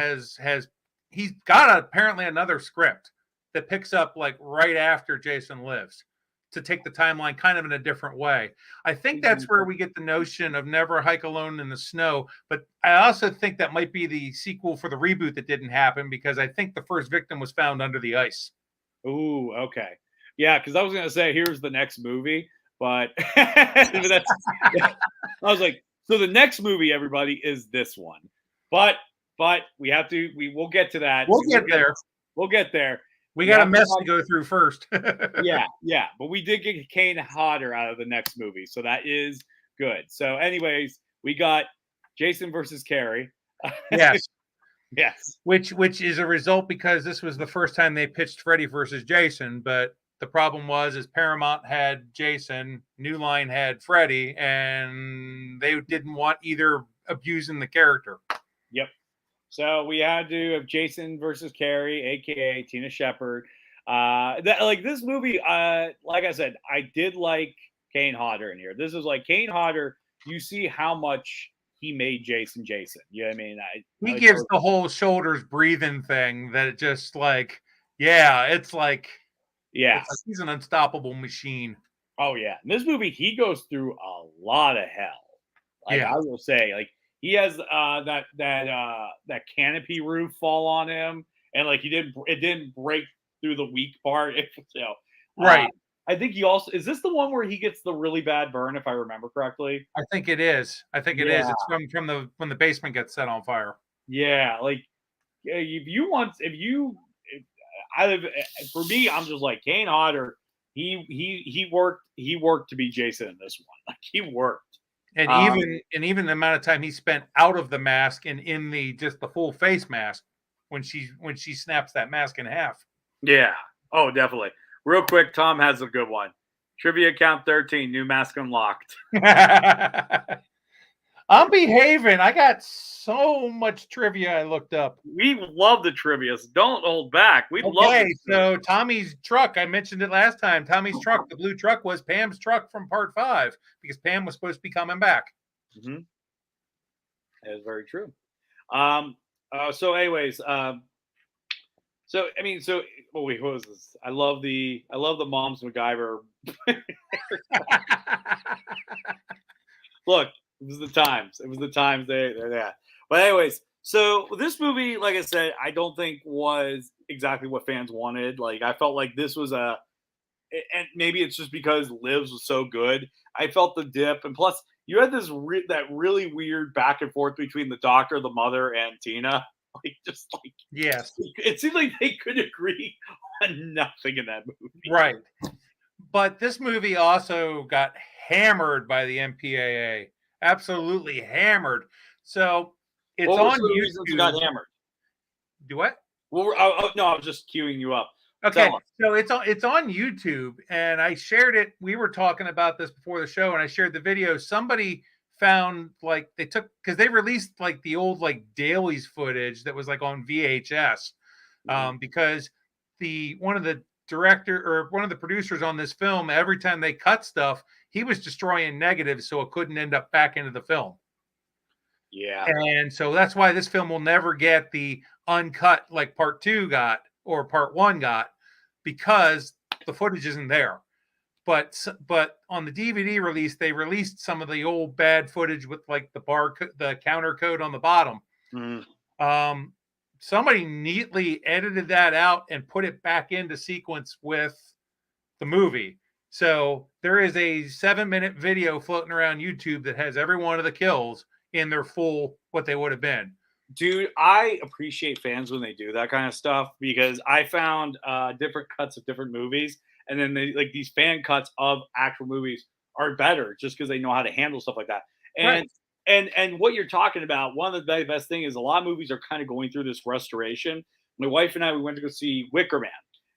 he's got apparently another script that picks up like right after Jason Lives to take the timeline kind of in a different way. I think that's where we get the notion of Never Hike Alone in the Snow, but I also think that might be the sequel for the reboot that didn't happen because I think the first victim was found under the ice. Ooh, okay. Yeah, because I was gonna say here's the next movie, but I was like, so the next movie, everybody, is this one. But we'll get to that. We'll get there. We'll get there. We got a mess to go through first. yeah. But we did get Kane Hodder out of the next movie, so that is good. So, anyways, we got Jason versus Carrie. Yes. Yes. Which is a result because this was the first time they pitched Freddy versus Jason, but the problem is Paramount had Jason, New Line had Freddy, and they didn't want either abusing the character. Yep. So we had to have Jason versus Carrie, aka Tina Shepard. This movie, like I said, I did like Kane Hodder in here. This is like Kane Hodder. You see how much he made Jason. You know what I mean? He gives the whole shoulders breathing thing that it just like, it's like he's an unstoppable machine. Oh yeah, in this movie he goes through a lot of hell. Like I will say, like he has that canopy roof fall on him, and like it didn't break through the weak part. Right. I think he also is this the one where he gets the really bad burn, if I remember correctly. I think it is. It's from when the basement gets set on fire. Yeah, like for me, I'm just like Kane Hodder. He worked to be Jason in this one. Like he worked. And even the amount of time he spent out of the mask and in the full face mask when she snaps that mask in half. Yeah. Oh, definitely. Real quick, Tom has a good one. Trivia count 13, new mask unlocked. I'm behaving. I got so much trivia I looked up. We love the trivia. So don't hold back. We love it. So Tommy's truck, I mentioned it last time. Tommy's truck, the blue truck, was Pam's truck from part 5 because Pam was supposed to be coming back. Mm-hmm. That is very true. So anyways, wait, what was this? I love the Mom's MacGyver. Look, it was the times. But anyways, So this movie, like I said, I don't think was exactly what fans wanted. Like I felt like this was and maybe it's just because Lives was so good. I felt the dip, and plus you had that really weird back and forth between the doctor, the mother, and Tina. Like just like Yes, it seemed like they could agree on nothing in that movie. right. But this movie also got hammered by the MPAA. Absolutely hammered. So it's What were on some of the reasons it got YouTube. hammered? Do what? No, I was just queuing you up. Okay, Tell us. so it's on YouTube, and I shared it. We were talking about this before the show, and I shared the video. Somebody found like they took because they released like the old like dailies footage that was like on VHS, because the one of the director or one of the producers on this film, every time they cut stuff, he was destroying negatives so it couldn't end up back into the film. Yeah. And so that's why this film will never get the uncut like part two got or part one got, because the footage isn't there. But on the DVD release, they released some of the old bad footage with like the counter code on the bottom. Mhm. Somebody neatly edited that out and put it back into sequence with the movie. So there is a 7-minute video floating around YouTube that has every one of the kills in their full what they would have been. Dude, I appreciate fans when they do that kind of stuff because I found different cuts of different movies, and then they like these fan cuts of actual movies are better just because they know how to handle stuff like that. Right. And what you're talking about, one of the best thing is a lot of movies are kind of going through this restoration. My wife and I we went to go see Wicker Man,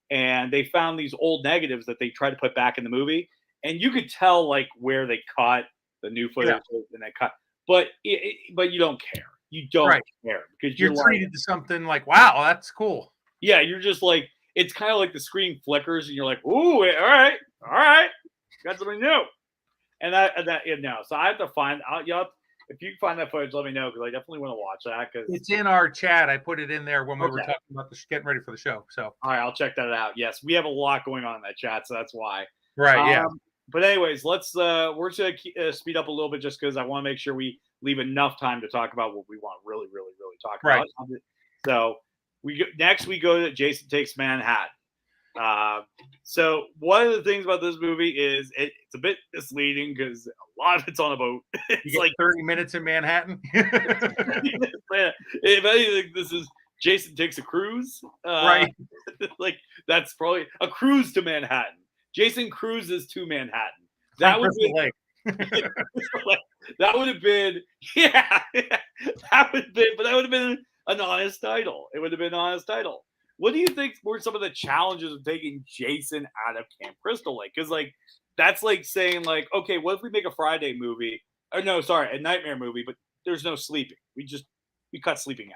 and they found these old negatives that they tried to put back in the movie, and you could tell like where they cut the new footage and they cut, but you don't care. You don't Right. care because You're like, treated to something like, wow, that's cool. yeah, you're just like, it's kind of like the screen flickers, and you're like, ooh, all right, got something new, So I have to find out. If you find that footage, let me know because I definitely want to watch that. Because It's in our chat. I put it in there when we were Okay. talking about getting ready for the show. So all right, I'll check that out. Yes, we have a lot going on in that chat, so that's why. right, yeah. But anyways, we're just gonna speed up a little bit just because I want to make sure we leave enough time to talk about what we want to really, really, really talk Right. about. So next we go to Jason Takes Manhattan. So one of the things about this movie is it's a bit misleading because a lot of it's on a boat. It's like 30 minutes in Manhattan. If anything, this is Jason Takes a Cruise. Right. Like that's probably a cruise to Manhattan. Jason cruises to Manhattan. That would be that would have been that would have been an honest title. It would have been an honest title. What do you think were some of the challenges of taking Jason out of Camp Crystal Lake? Because like that's like saying like, okay, what if we make a Friday movie? Or no, sorry, a nightmare movie, but there's no sleeping. We cut sleeping out.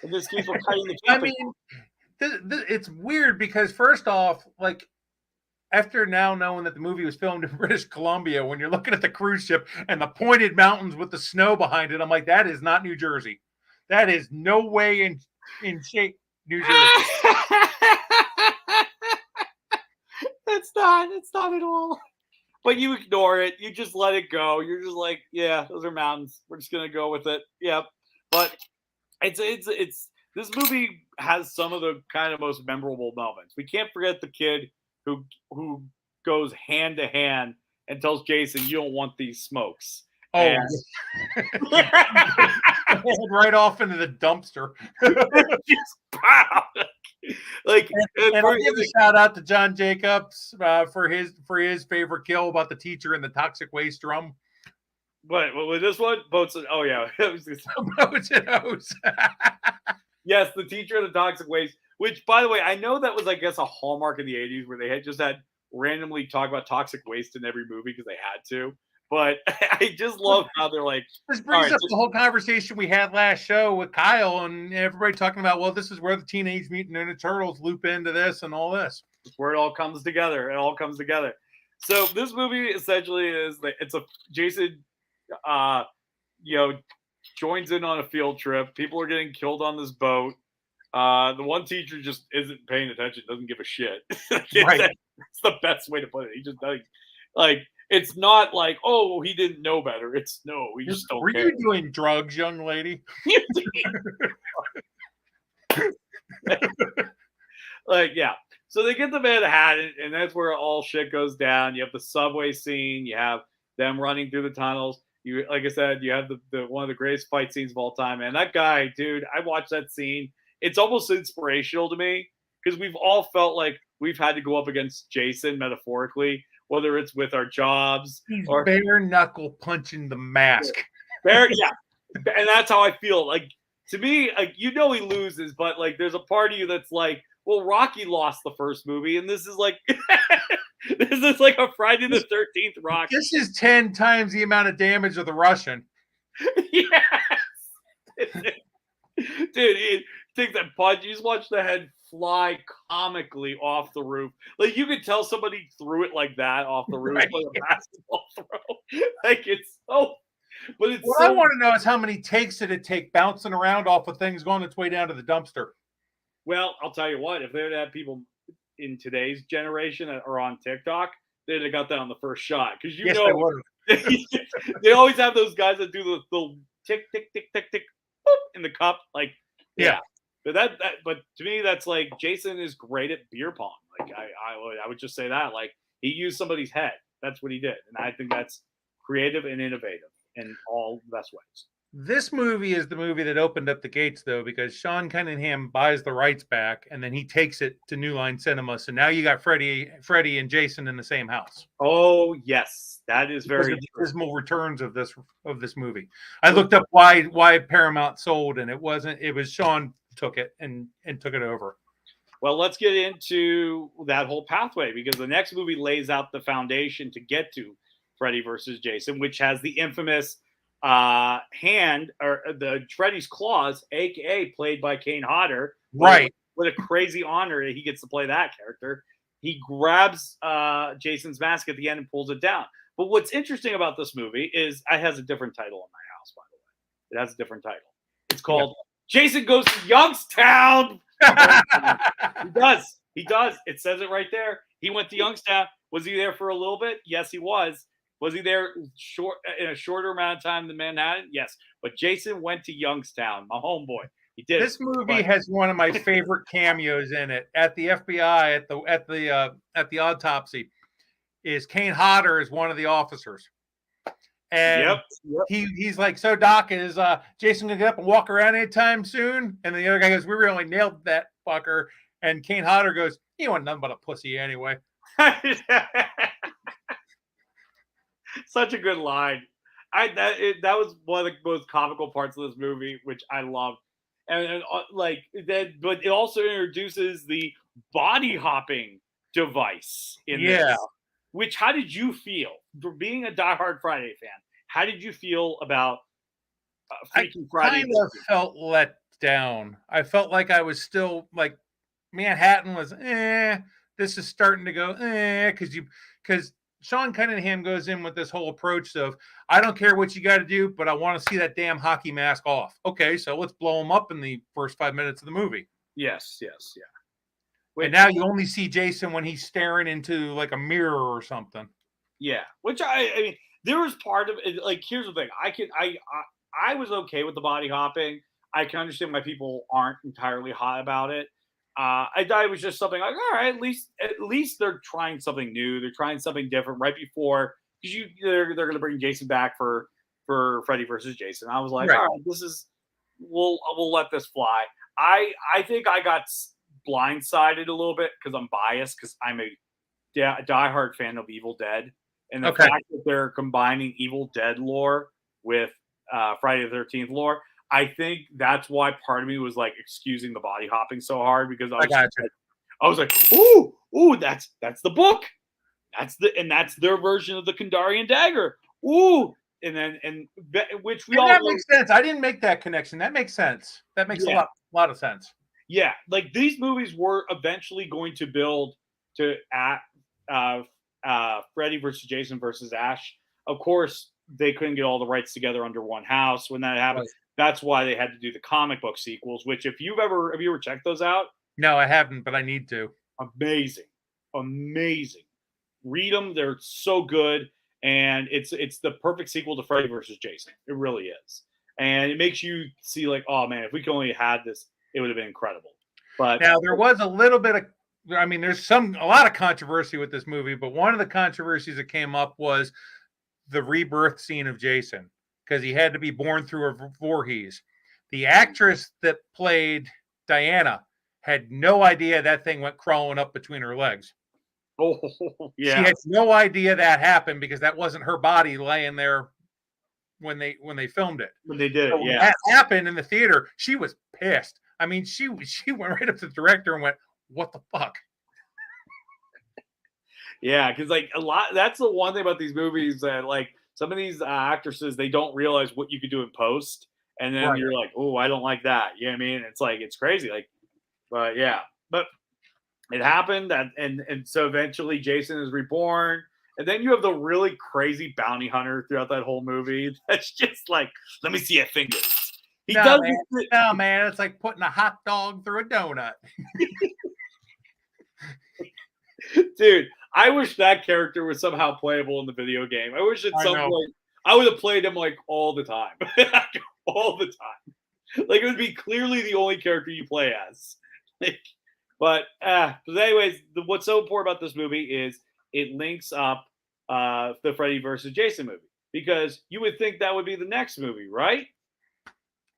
In this case, we're cutting the camping. I mean, it's weird because first off, like after now knowing that the movie was filmed in British Columbia, when you're looking at the cruise ship and the pointed mountains with the snow behind it, I'm like, that is not New Jersey. That is no way in shape New Jersey. It's not at all. But you ignore it. You just let it go. You're just like, yeah, those are mountains. We're just gonna go with it. Yep. But it's this movie has some of the kind of most memorable moments. We can't forget the kid who goes hand to hand and tells Jason, "You don't want these smokes." Oh, and right off into the dumpster. Like, and I'll give a shout out to John Jacobs for his favorite kill about the teacher in the toxic waste drum. What was this one? Boats. Oh yeah, Boats and O's. Yes, the teacher in the toxic waste. Which, by the way, I know that was, I guess, a hallmark in the '80s where they had randomly talk about toxic waste in every movie because they had to. But I just love how they're like. This brings up the whole conversation we had last show with Kyle and everybody talking about, well, this is where the Teenage Mutant Ninja Turtles loop into this and all this. It's where it all comes together. It all comes together. So this movie essentially is it's a Jason, joins in on a field trip. People are getting killed on this boat. The one teacher just isn't paying attention, doesn't give a shit. Right. That's the best way to put it. He just doesn't. Like, It's not like, oh, he didn't know better. It's no, we just don't Were care. you doing drugs, young lady? Like, yeah. So they get to Manhattan, and that's where all shit goes down. You have the subway scene. You have them running through the tunnels. You, like I said, you have the one of the greatest fight scenes of all time. And that guy, dude, I watched that scene. It's almost inspirational to me because we've all felt like we've had to go up against Jason metaphorically, whether it's with our jobs He's or bare knuckle punching the mask. yeah, and that's how I feel. Like, to me, like, you know, he loses, but like there's a part of you that's like, well, Rocky lost the first movie, and this is like this is like a Friday the 13th Rocky. This is 10 times the amount of damage of the Russian. Yes. Dude, it takes that punch. You just watch the head fly comically off the roof. Like, you could tell somebody threw it like that off the roof, Right. like a basketball throw. Like, it's so, but it's What so, I want to know is how many takes did it take bouncing around off of things going its way down to the dumpster? well, I'll tell you what, if they would have people in today's generation that are on TikTok, they'd have got that on the first shot. Because you Yes, know, they would have. they always have those guys that do the tick, tick, tick, tick, tick, boop, in the cup. Like, yeah. But but to me, that's like, Jason is great at beer pong. Like, I would just say that. Like, he used somebody's head. That's what he did. And I think that's creative and innovative in all the best ways. This movie is the movie that opened up the gates, though, because Sean Cunningham buys the rights back and then he takes it to New Line Cinema. So now you got Freddie and Jason in the same house. Oh, yes. That is very the dismal returns of this movie. I looked up why Paramount sold, and it was Sean took it and took it over. Well, let's get into that whole pathway, because the next movie lays out the foundation to get to Freddy versus Jason, which has the infamous hand, or the Freddy's claws, aka played by Kane Hodder. Right. What a crazy honor that he gets to play that character. He grabs Jason's mask at the end and pulls it down. But what's interesting about this movie is it has a different title in my house, by the way. It has a different title. It's called Jason Goes to Youngstown. He does. He does. It says it right there. He went to Youngstown. Was he there for a little bit? Yes, he was. Was he there in a shorter amount of time than Manhattan? Yes. But Jason went to Youngstown, my homeboy. He did. This movie has one of my favorite cameos in it. At the FBI, at the autopsy, is Kane Hodder is one of the officers. And he's like, so Doc, is Jason gonna get up and walk around anytime soon? And the other guy goes, we really nailed that fucker. And Kane Hodder goes, he wasn't nothing but a pussy anyway. Such a good line. That was one of the most comical parts of this movie, which I loved. And like that, but it also introduces the body hopping device in this. Which, how did you feel for being a diehard Friday fan? How did you feel about Freaky Friday? I kind of felt let down. I felt like I was still like Manhattan was. This is starting to go because Sean Cunningham goes in with this whole approach of, I don't care what you got to do, but I want to see that damn hockey mask off. Okay, so let's blow him up in the first 5 minutes of the movie. Yes, yeah. And now you only see Jason when he's staring into like a mirror or something. Yeah, which I mean, there was part of it. Like, here's the thing: I was okay with the body hopping. I can understand why people aren't entirely hot about it. I thought it was just something like, all right, at least they're trying something new. They're trying something different right before, because they're going to bring Jason back for Freddy versus Jason. I was like, all right, this is we'll let this fly. I think I got blindsided a little bit because I'm biased, because I'm a diehard fan of Evil Dead, and the fact that they're combining Evil Dead lore with Friday the 13th lore. I think that's why part of me was like excusing the body hopping so hard, because I was like, ooh, that's the book. That's their version of the Kandarian dagger. Ooh, which that makes sense. I didn't make that connection. That makes sense. That makes a lot of sense. Yeah, like these movies were eventually going to build to Freddy versus Jason versus Ash. Of course, they couldn't get all the rights together under one house when that happened. That's why they had to do the comic book sequels, which have you ever checked those out? No, I haven't, but I need to. Amazing. Read them. They're so good. and it's the perfect sequel to Freddy versus Jason. It really is, and it makes you see like, oh man, if we could only had this, it would have been incredible. But now there was a little bit of, I mean, there's a lot of controversy with this movie, but one of the controversies that came up was the rebirth scene of Jason, because he had to be born through a Voorhees. The actress that played Diana had no idea that thing went crawling up between her legs. oh She yeah, had no idea that happened because that wasn't her body laying there when they filmed it. when they did So it, when yeah. that happened in the theater, she was pissed. I mean, she went right up to the director and went, "What the fuck?" Yeah, because like a lot, that's the one thing about these movies that like some of these actresses, they don't realize what you could do in post, and then Right. you're like, oh, I don't like that. You know what I mean? It's like it's crazy. Like, but yeah, but it happened, and so eventually Jason is reborn, and then you have the really crazy bounty hunter throughout that whole movie. That's just like, let me see your fingers. He No, does man. this. No, man. It's like putting a hot dog through a donut. Dude, I wish that character was somehow playable in the video game. I wish at I some know. point I would have played him like all the time. all the time. Like it would be clearly the only character you play as. But anyways, what's so important about this movie is it links up the Freddy versus Jason movie. Because you would think that would be the next movie, right?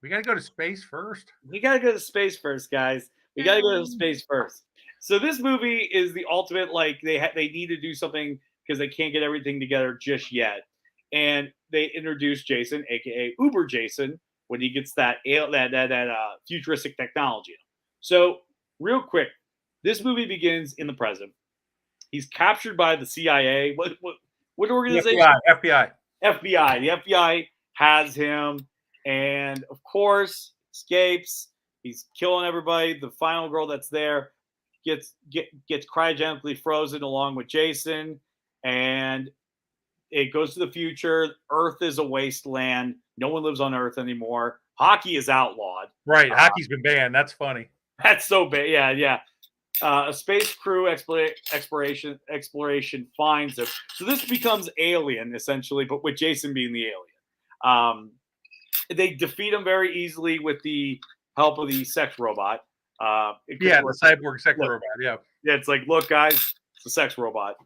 We got to go to space first. We gotta go to space first, guys. We gotta go to space first. So this movie is the ultimate. Like they need to do something because they can't get everything together just yet, and they introduce Jason, aka Uber Jason, when he gets that futuristic technology. So real quick, this movie begins in the present. He's captured by the CIA. What The organization? FBI. FBI. The FBI has him, and of course, escapes. He's killing everybody. The final girl that's there gets cryogenically frozen along with Jason, and it goes to the future. Earth is a wasteland. No one lives on Earth anymore. Hockey is outlawed. Right. Hockey's been banned. That's funny. That's so bad. Yeah, yeah. A space crew exploration finds him. So this becomes Alien essentially, but with Jason being the alien. They defeat him very easily with the help of the sex robot. Yeah, the cyborg sex robot. Yeah. Yeah, it's like, look, guys, it's a sex robot.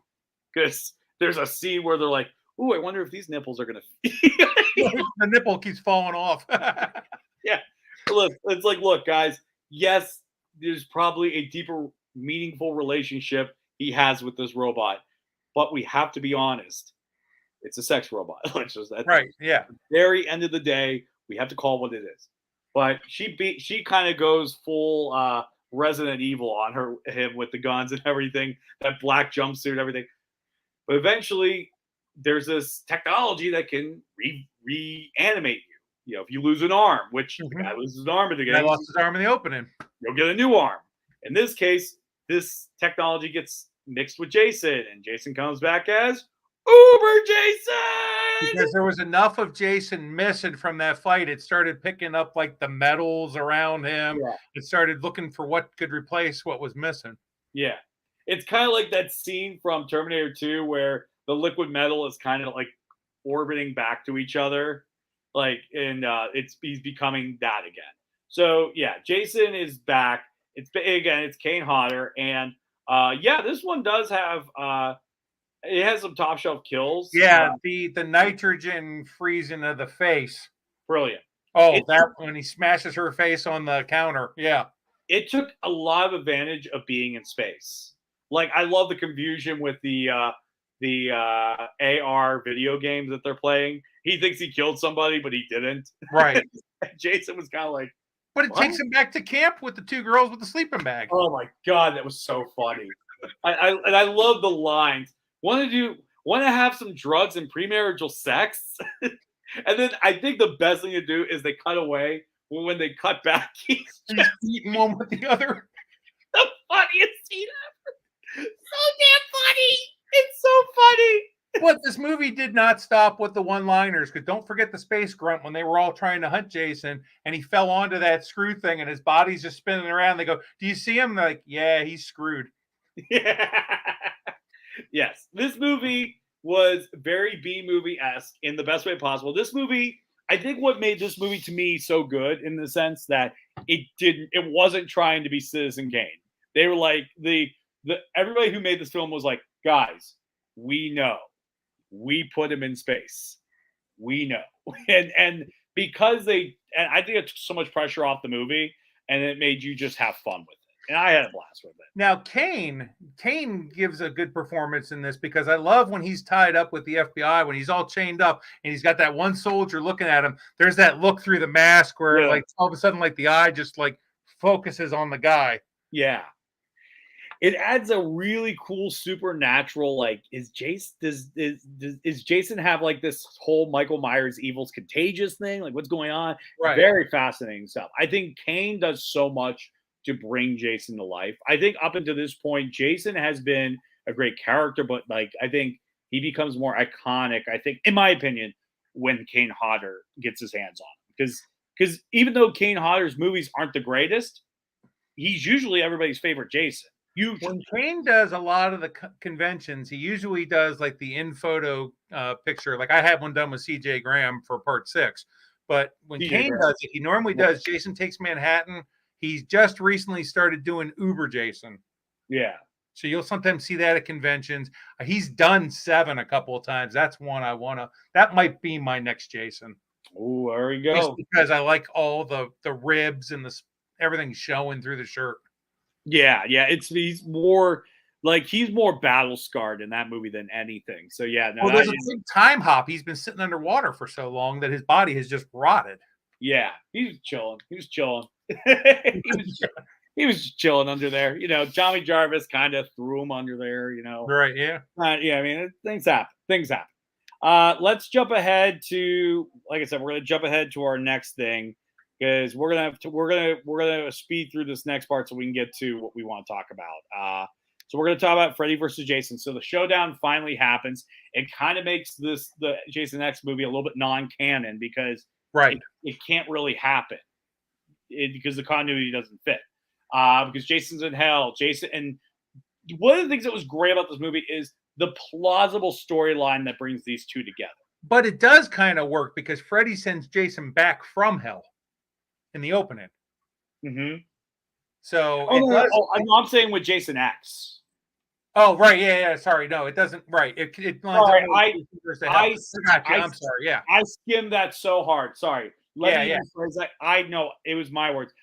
Because there's a scene where they're like, "Ooh, I wonder if these nipples are gonna." The nipple keeps falling off. Yeah, look, it's like, look, guys. Yes, there's probably a deeper, meaningful relationship he has with this robot, but we have to be honest. It's a sex robot. Right. Yeah. Very end of the day, we have to call what it is. But she kind of goes full Resident Evil on him with the guns and everything, that black jumpsuit, everything. But eventually, there's this technology that can reanimate you. You know, if you lose an arm, which the guy loses an arm at the He beginning, lost his arm in the opening. you'll get a new arm. In this case, this technology gets mixed with Jason, and Jason comes back as Uber Jason. Because there was enough of Jason missing from that fight, it started picking up like the metals around him. Yeah. It started looking for what could replace what was missing. Yeah. It's kind of like that scene from Terminator 2 where the liquid metal is kind of like orbiting back to each other. Like, and he's becoming that again. So yeah, Jason is back. It's Kane Hodder, and this one does have it has some top shelf kills. Yeah, the nitrogen freezing of the face. Brilliant. Oh, that when he smashes her face on the counter. Yeah. It took a lot of advantage of being in space. Like, I love the confusion with the AR video games that they're playing. He thinks he killed somebody, but he didn't. Right. Jason was kind of like, but it takes him back to camp with the two girls with the sleeping bag. oh my god, that was so funny. I love the lines. Want to have some drugs and premarital sex? And then I think the best thing to do is they cut away. When they cut back, he's eating one with the other. The funniest scene ever. So damn funny. It's so funny. But this movie did not stop with the one-liners, because don't forget the space grunt when they were all trying to hunt Jason and he fell onto that screw thing and his body's just spinning around. They go, "Do you see him?" They're like, "Yeah, he's screwed." Yeah. Yes. This movie was very B movie-esque in the best way possible. This movie, I think what made this movie to me so good in the sense that it wasn't trying to be Citizen Kane. They were like the everybody who made this film was like, guys, we know. We put him in space. We know. And because and I think it took so much pressure off the movie and it made you just have fun with it. And I had a blast with it. Now, Kane gives a good performance in this because I love when he's tied up with the FBI, when he's all chained up and he's got that one soldier looking at him. There's that look through the mask where like all of a sudden like the eye just like focuses on the guy. Yeah. It adds a really cool supernatural, like, is Jason have like this whole Michael Myers evil's contagious thing? Like, what's going on? Right. Very fascinating stuff. I think Kane does so much to bring Jason to life. I think up until this point, Jason has been a great character, but like, I think he becomes more iconic, I think, in my opinion, when Kane Hodder gets his hands on him. Because even though Kane Hodder's movies aren't the greatest, he's usually everybody's favorite Jason. When Kane does a lot of the conventions, he usually does like the in photo picture. Like I had one done with CJ Graham for part 6. But when Kane does it, he normally does Jason Takes Manhattan. He's just recently started doing Uber Jason. Yeah. So you'll sometimes see that at conventions. He's done 7 a couple of times. That's one I want to. That might be my next Jason. Oh, there we go. Just because I like all the ribs and everything showing through the shirt. Yeah, he's more battle scarred in that movie than anything. So yeah, no, there's a big time hop. He's been sitting underwater for so long that his body has just rotted. Yeah, he was chilling. He was just chilling under there. You know, Tommy Jarvis kind of threw him under there. You know, right? Yeah, yeah. I mean, things happen. Let's jump ahead to, like I said, we're gonna jump ahead to our next thing. Because we're gonna speed through this next part so we can get to what we want to talk about. So we're gonna talk about Freddy versus Jason. So the showdown finally happens. It kind of makes the Jason X movie a little bit non-canon because it can't really happen because the continuity doesn't fit. Because Jason's in hell. And one of the things that was great about this movie is the plausible storyline that brings these two together. But it does kind of work because Freddy sends Jason back from hell in the opening. Mm-hmm. So I'm saying with Jason X. Oh, right. Yeah. Sorry. No, it doesn't. Right. It lines sorry, I'm sorry. Yeah. I skimmed that so hard. Sorry. Let me rephrase that. I know it was my words.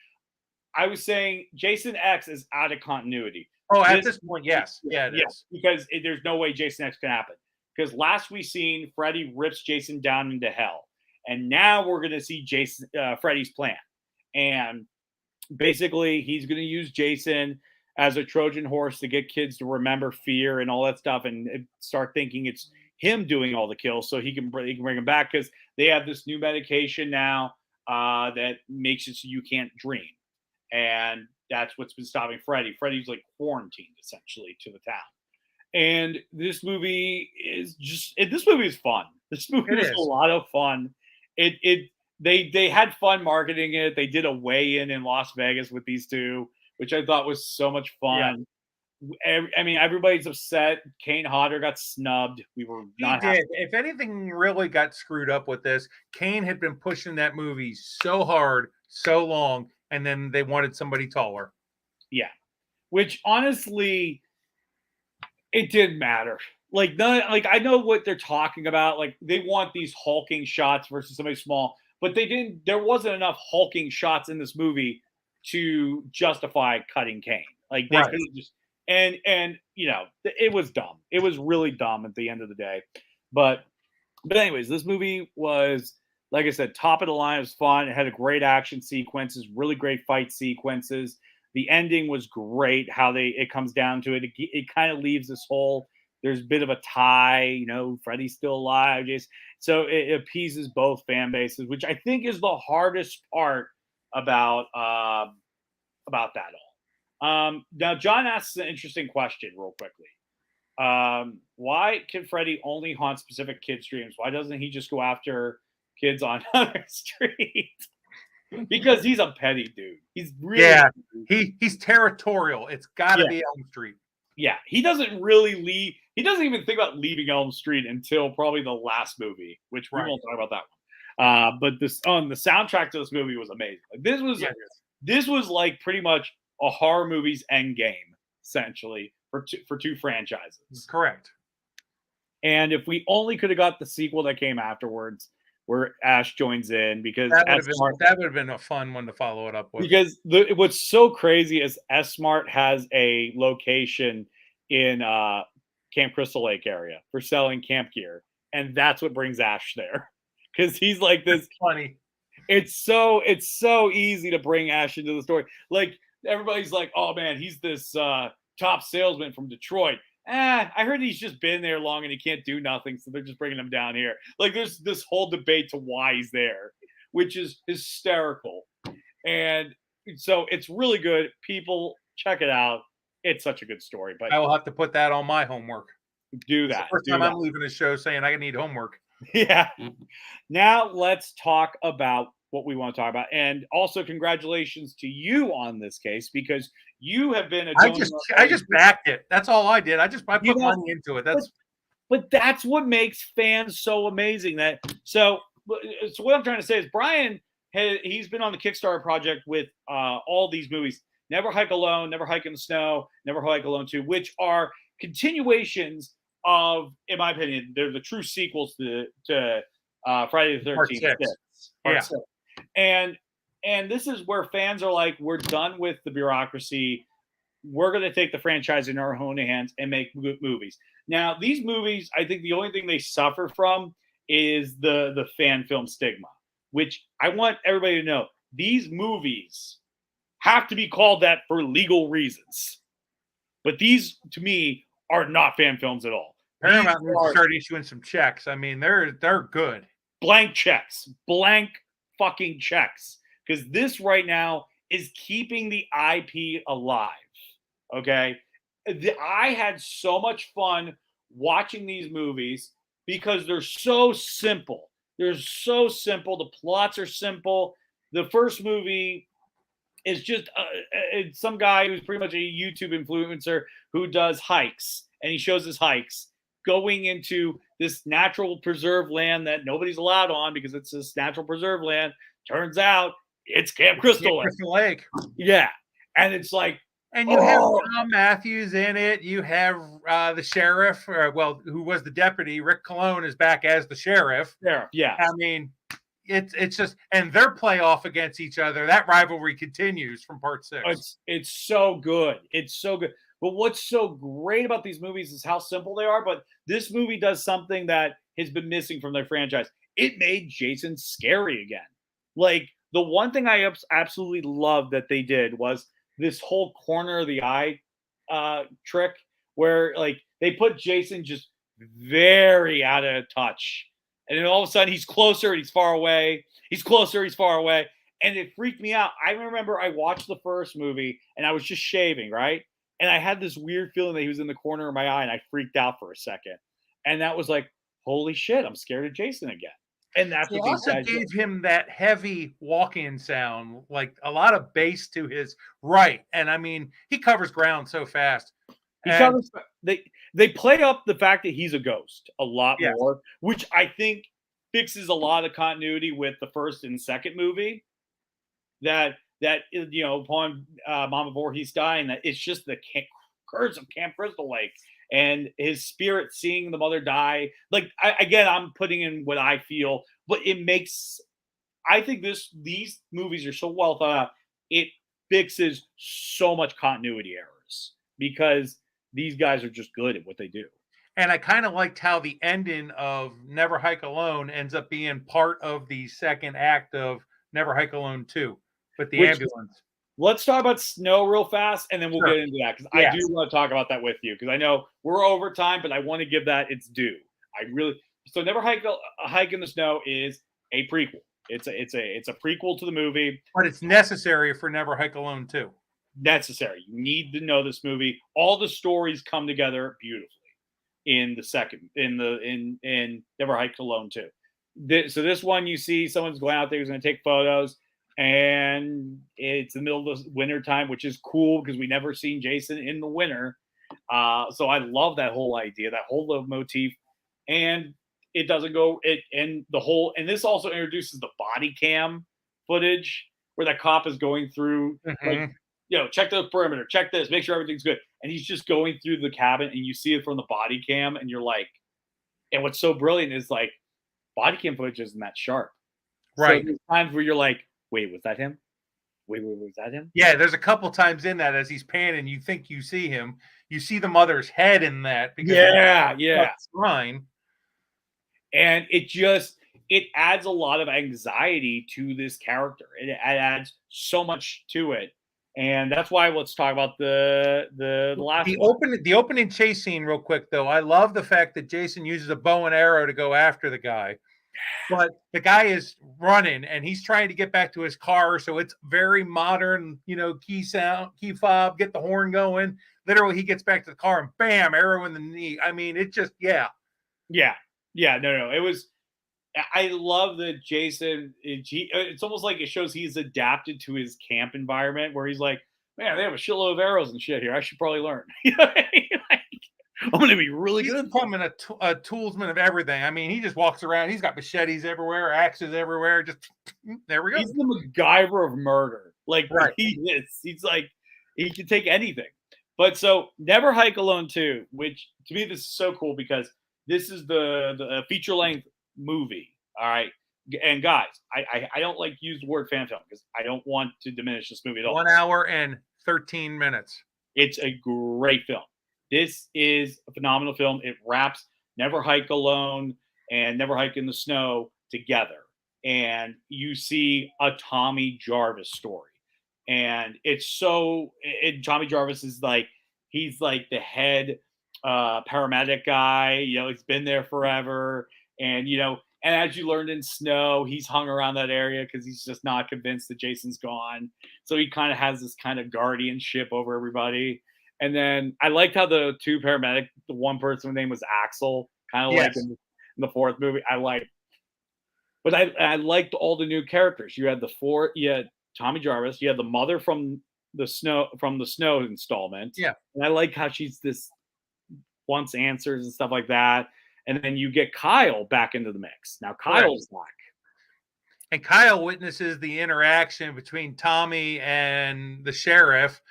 I was saying Jason X is out of continuity. Oh, at this point, yes. Yeah, it is. Because there's no way Jason X can happen. Because last we seen, Freddy rips Jason down into hell. And now we're going to see Freddy's plan. And basically, he's going to use Jason as a Trojan horse to get kids to remember fear and all that stuff and start thinking it's him doing all the kills so he can bring him back because they have this new medication now that makes it so you can't dream. And that's what's been stopping Freddy. Freddy's like quarantined essentially to the town. And this movie is fun. This movie is a lot of fun. They had fun marketing it. They did a weigh-in Las Vegas with these two, which I thought was so much fun. Yeah. I mean, everybody's upset. Kane Hodder got snubbed. We were not happy. If anything really got screwed up with this, Kane had been pushing that movie so hard, so long, and then they wanted somebody taller. Yeah. Which honestly, it didn't matter. I know what they're talking about. Like they want these hulking shots versus somebody small. But there wasn't enough hulking shots in this movie to justify cutting Kane. Like they could just and you know, it was dumb. It was really dumb at the end of the day. But anyways, this movie was, like I said, top of the line. It was fun. It had a great action sequences, really great fight sequences. The ending was great. How it comes down to it. It kind of leaves this whole. There's a bit of a tie, you know, Freddy's still alive. So it appeases both fan bases, which I think is the hardest part about that all. Now, John asks an interesting question real quickly. Why can Freddy only haunt specific kids' dreams? Why doesn't he just go after kids on other streets? Because he's a petty dude. He's really he's territorial. It's got to be Elm Street. Yeah, he doesn't really leave. he doesn't even think about leaving Elm Street until probably the last movie, which we Right. won't talk about that one. But this the soundtrack to this movie was amazing. Like, Yeah. this was like pretty much a horror movie's end game, essentially, for two franchises. Correct. And if we only could have got the sequel that came afterwards, where Ash joins in, because That would have been a fun one to follow it up with. Because what's so crazy is S Mart has a location in Camp Crystal Lake area for selling camp gear, and that's what brings Ash there, because he's like this. That's funny. It's so easy to bring Ash into the story. Like, everybody's like, "Oh man, he's this top salesman from Detroit." I heard he's just been there long and he can't do nothing, so they're just bringing him down here. Like, there's this whole debate to why he's there, which is hysterical. And so it's really good. People, check it out. It's such a good story. But I will have to put that on my homework. Do It's that. the first time I'm leaving the show saying I need homework. Yeah. Now let's talk about what we want to talk about. And also congratulations to you on this case, because you have been a I just backed it. That's all I did. I put money into it. But that's what makes fans so amazing. So what I'm trying to say is Brian he's been on the Kickstarter project with all these movies: Never Hike Alone, Never Hike in the Snow, Never Hike Alone 2, which are continuations of, in my opinion, they're the true sequels to Friday the 13th. Part 6. And this is where fans are like, we're done with the bureaucracy. We're going to take the franchise in our own hands and make movies. Now, these movies, I think the only thing they suffer from is the fan film stigma, which I want everybody to know. These movies have to be called that for legal reasons. But these, to me, are not fan films at all. Paramount needs to start issuing some checks. I mean, they're good. Blank checks. Blank fucking checks. Because this right now is keeping the IP alive. Okay? I had so much fun watching these movies because they're so simple. They're so simple. The plots are simple. The first movie is just some guy who's pretty much a YouTube influencer who does hikes, and he shows his hikes going into this natural preserve land that nobody's allowed on because it's this natural preserve land. Turns out it's Camp Crystal Lake. Yeah. And it's like, and you have Tom Matthews in it. You have the sheriff, who was the deputy. Rick Cologne is back as the sheriff. Yeah. I mean, it's just, and their playoff against each other. That rivalry continues from part 6. It's so good. It's so good. But what's so great about these movies is how simple they are. But this movie does something that has been missing from their franchise. It made Jason scary again. Like, the one thing I absolutely loved that they did was this whole corner of the eye trick, where like they put Jason just very out of touch. And then all of a sudden he's closer and he's far away. He's closer, he's far away. And it freaked me out. I remember I watched the first movie and I was just shaving, right? And I had this weird feeling that he was in the corner of my eye, and I freaked out for a second. And that was like, holy shit, I'm scared of Jason again. And that's what these guys gave him that heavy walk-in sound, like a lot of bass to his right. And I mean, he covers ground so fast. They play up the fact that he's a ghost a lot more, which I think fixes a lot of continuity with the first and second movie. That upon Mama Voorhees dying, that it's just the curse of Camp Crystal Lake and his spirit seeing the mother die. Like, I'm putting in what I feel, but it makes. I think these movies are so well thought out. It fixes so much continuity errors because these guys are just good at what they do. And I kind of liked how the ending of Never Hike Alone ends up being part of the second act of Never Hike Alone 2 with the ambulance. Let's talk about Snow real fast, and then we'll get into that, because I do want to talk about that with you, because I know we're over time, but I want to give that its due. So Never Hike in the Snow is a prequel. It's a prequel to the movie, but it's necessary for Never Hike Alone 2. Necessary. You need to know this movie. All the stories come together beautifully in the second, in Never Hike Alone 2. So this one, you see someone's going out there who's going to take photos, and it's the middle of the winter time, which is cool because we never seen Jason in the winter. So I love that whole idea, that whole little motif, and it doesn't go it and the whole and this also introduces the body cam footage where that cop is going through like Mhm. check the perimeter, check this, make sure everything's good, and he's just going through the cabin, and you see it from the body cam, and you're like, and what's so brilliant is like body cam footage isn't that sharp, so Right. there's times where you're like, wait, was that him? Wait, was that him? Yeah, there's a couple times in that as he's panning, you think you see him. You see the mother's head in that because the Yeah, yeah. spine. And it adds a lot of anxiety to this character. It adds so much to it, and that's why let's talk about the last one. The opening chase scene, real quick though. I love the fact that Jason uses a bow and arrow to go after the guy, but the guy is running and he's trying to get back to his car, so it's very modern. Key sound, key fob, get the horn going. Literally, he gets back to the car and bam, arrow in the knee. I mean, it just Yeah, no, it was. I love that Jason. It's almost like it shows he's adapted to his camp environment, where he's like, "Man, they have a shitload of arrows and shit here. I should probably learn. Like, I'm going to be really he's good." becoming a toolsman of everything. I mean, he just walks around. He's got machetes everywhere, axes everywhere. Just there we go. He's the MacGyver of murder. Like Right. he is. He's like he can take anything. But so Never Hike Alone 2, which to me this is so cool because this is the feature length movie. All right. And guys, I don't like use the word fan film because I don't want to diminish this movie at all. 1 hour and 13 minutes. It's a great film. This is a phenomenal film. It wraps Never Hike Alone and Never Hike in the Snow together. And you see a Tommy Jarvis story. And Tommy Jarvis is like, he's like the head paramedic guy. He's been there forever. And, and as you learned in Snow, he's hung around that area because he's just not convinced that Jason's gone. So he kind of has this kind of guardianship over everybody. And then I liked how the two paramedic, the one person's name was Axel, kind of like in the fourth movie. But I liked all the new characters. You had Tommy Jarvis, you had the mother from the Snow installment. Yeah. And I like how she's this wants answers and stuff like that. And then you get Kyle back into the mix. Now Kyle's back. And Kyle witnesses the interaction between Tommy and the sheriff.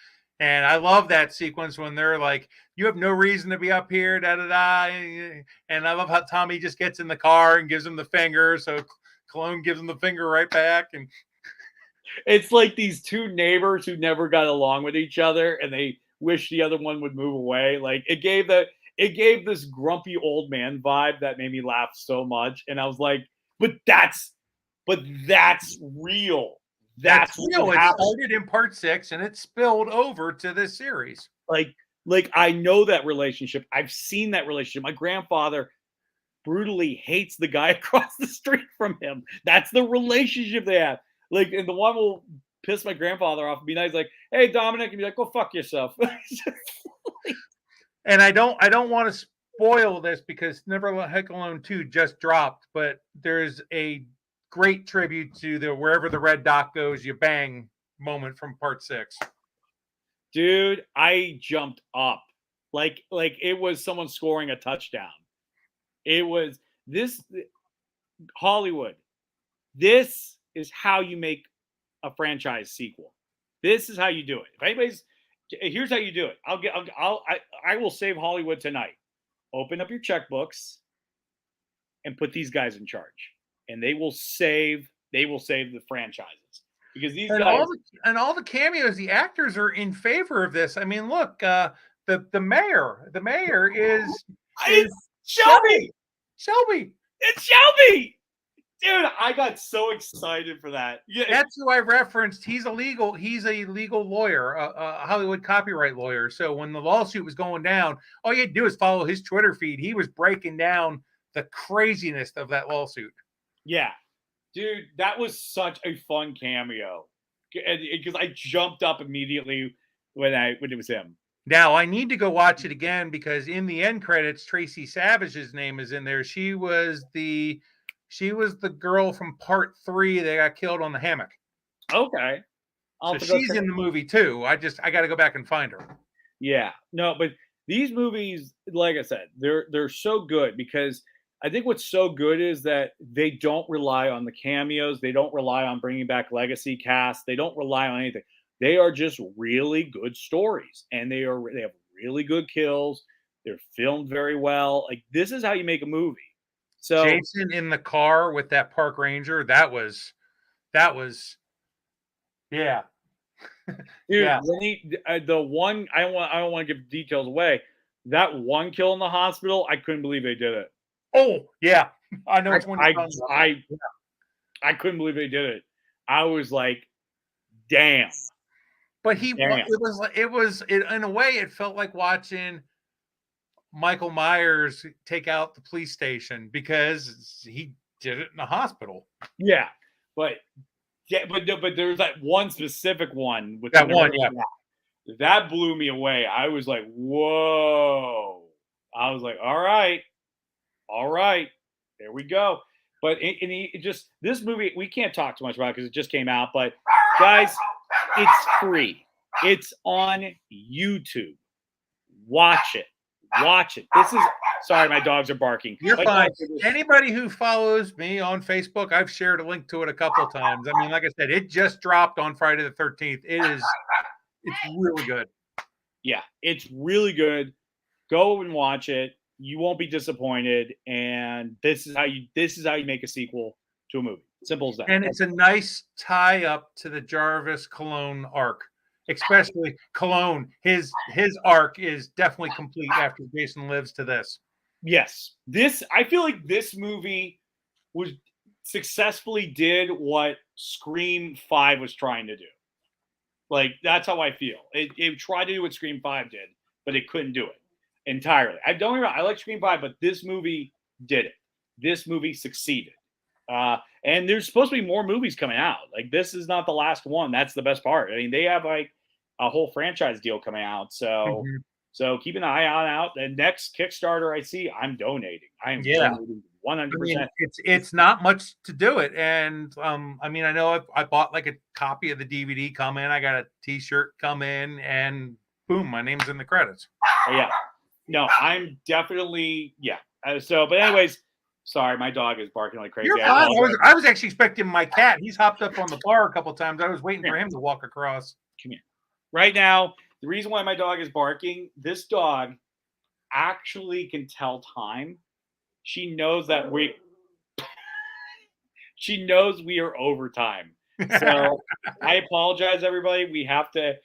And I love that sequence when they're like, you have no reason to be up here, da-da-da. And I love how Tommy just gets in the car and gives him the finger. So Cologne gives him the finger right back. And it's like these two neighbors who never got along with each other and they wish the other one would move away. Like it gave this grumpy old man vibe that made me laugh so much. And I was like, but that's real. That's real. It started in part 6 and it spilled over to this series. Like I know that relationship. I've seen that relationship. My grandfather brutally hates the guy across the street from him. That's the relationship they have. Like, and the one will piss my grandfather off and be nice, like, "Hey, Dominic," and be like, "Go fuck yourself." And I don't want to spoil this because Never Hike Alone 2 just dropped, but there's a great tribute to the wherever the red dot goes, you bang moment from part 6. Dude, I jumped up like it was someone scoring a touchdown. It was this Hollywood. This is how you make a franchise sequel. This is how you do it. Here's how you do it. I will save Hollywood tonight. Open up your checkbooks and put these guys in charge, and they will save the franchises because these guys all the cameos, the actors are in favor of this. I mean, look, the mayor is Shelby. It's Shelby. Dude, I got so excited for that. Yeah, that's who I referenced. He's a legal lawyer, a Hollywood copyright lawyer. So when the lawsuit was going down, all you had to do is follow his Twitter feed. He was breaking down the craziness of that lawsuit. Yeah, dude, that was such a fun cameo because I jumped up immediately when it was him. Now I need to go watch it again because in the end credits, Tracy Savage's name is in there. She was the girl from part 3 that got killed on the hammock. Okay. So she's in the movie too. I got to go back and find her. Yeah. No, but these movies, like I said, they're so good because I think what's so good is that they don't rely on the cameos. They don't rely on bringing back legacy cast. They don't rely on anything. They are just really good stories, and they have really good kills. They're filmed very well. Like this is how you make a movie. So, Jason in the car with that park ranger, that was yeah. dude, Yeah. the one I don't want to give details away. That one kill in the hospital, I couldn't believe they did it. Oh, yeah. I know I which one you're talking about. I I couldn't believe they did it. I was like, damn. But Damn. it was in a way it felt like watching Michael Myers take out the police station because he did it in a hospital. Yeah. But yeah, but there's that one specific one with That one, yeah. That blew me away. I was like, whoa. I was like, all right, there we go. But it just this movie, we can't talk too much about it because it just came out. But guys, it's free. It's on YouTube. Watch it. This is sorry, my dogs are barking. You're fine. Anybody who follows me on Facebook, I've shared a link to it a couple of times. I mean, like I said, it just dropped on Friday the 13th. It's really good. Yeah, it's really good. Go and watch it. You won't be disappointed. And this is how you make a sequel to a movie. Simple as that. And it's a nice tie up to the Jarvis Cologne arc. Especially Cologne, his arc is definitely complete after Jason lives to this. Yes, I feel like this movie was successfully did what Scream 5 was trying to do. Like that's how I feel. It tried to do what Scream 5 did, but it couldn't do it entirely. I don't get me wrong, I like Scream 5, but this movie did it. This movie succeeded. And there's supposed to be more movies coming out. Like this is not the last one. That's the best part. I mean, they have like a whole franchise deal coming out. So so keep an eye out. The next Kickstarter I see, I'm donating. I am donating 100%. I mean, it's not much to do it. And I mean, I know I bought like a copy of the DVD come in. I got a t-shirt come in and boom, my name's in the credits. Yeah. No, I'm definitely but anyways, sorry, my dog is barking like crazy. You're fine. I was actually expecting my cat. He's hopped up on the bar a couple times. I was waiting for him to walk across. Come here. Right now, the reason why my dog is barking, this dog actually can tell time. She knows that she knows we are overtime. So I apologize, everybody. We have to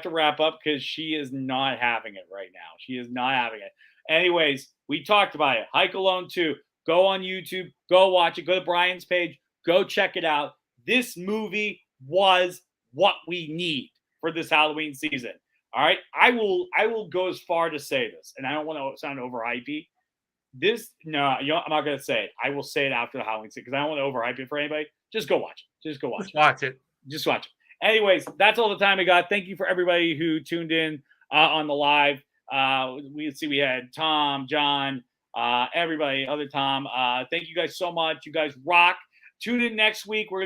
wrap up because she is not having it right now. She is not having it. Anyways, we talked about it. Hike Alone 2. Go on YouTube. Go watch it. Go to Brian's page. Go check it out. This movie was what we need for this Halloween season. All right. I will go as far to say this, and I don't want to sound overhypey. I'm not going to say it. I will say it after the Halloween season because I don't want to overhype it for anybody. Just go watch it. Just watch it. Anyways, that's all the time we got. Thank you for everybody who tuned in on the live. We had Tom, John, everybody, other Tom. Thank you guys so much. You guys rock. Tune in next week. We're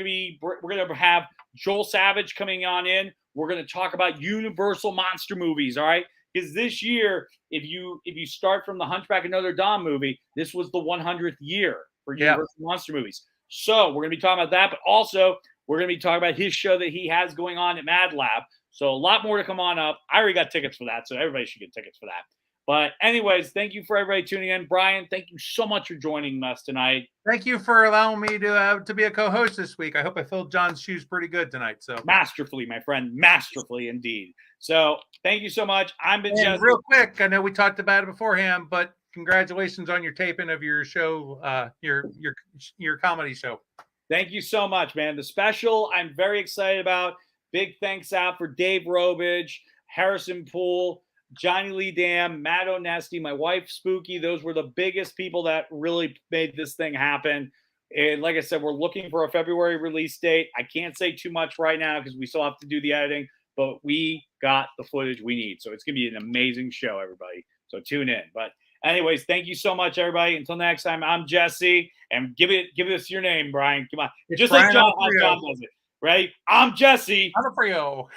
gonna have Joel Savage coming on in. We're gonna talk about Universal monster movies. All right, because this year, if you start from the Hunchback of Notre Dame movie, this was the 100th year for Universal monster movies. So we're gonna be talking about that, but also we're gonna be talking about his show that he has going on at Mad Lab. So a lot more to come on up. I already got tickets for that, so everybody should get tickets for that. But anyways, thank you for everybody tuning in. Brian, thank you so much for joining us tonight. Thank you for allowing me to be a co-host this week. I hope I filled John's shoes pretty good tonight. So masterfully, my friend, masterfully indeed. So thank you so much. I'm Ben Jesse. Real quick, I know we talked about it beforehand, but congratulations on your taping of your show, your comedy show. Thank you so much, man. The special I'm very excited about. Big thanks out for Dave Robage, Harrison Poole, Johnny Lee Dam, Matt Onesti, my wife Spooky. Those were the biggest people that really made this thing happen. And like I said, we're looking for a February release date. I can't say too much right now because we still have to do the editing, but we got the footage we need. So it's going to be an amazing show, everybody. So tune in. But anyways, thank you so much, everybody. Until next time, I'm Jesse. And give us your name, Brian. Come on. It's just Brian like John does it. Right? I'm Jesse. I'm a Frio.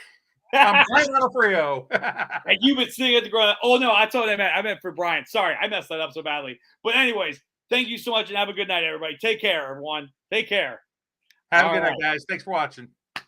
I'm Brian Alfredo. And you've been sitting at the ground. Oh no, that's what I meant. I meant for Brian. Sorry, I messed that up so badly. But anyways, thank you so much and have a good night, everybody. Take care, everyone. Take care. Have a All good right. night, guys. Thanks for watching.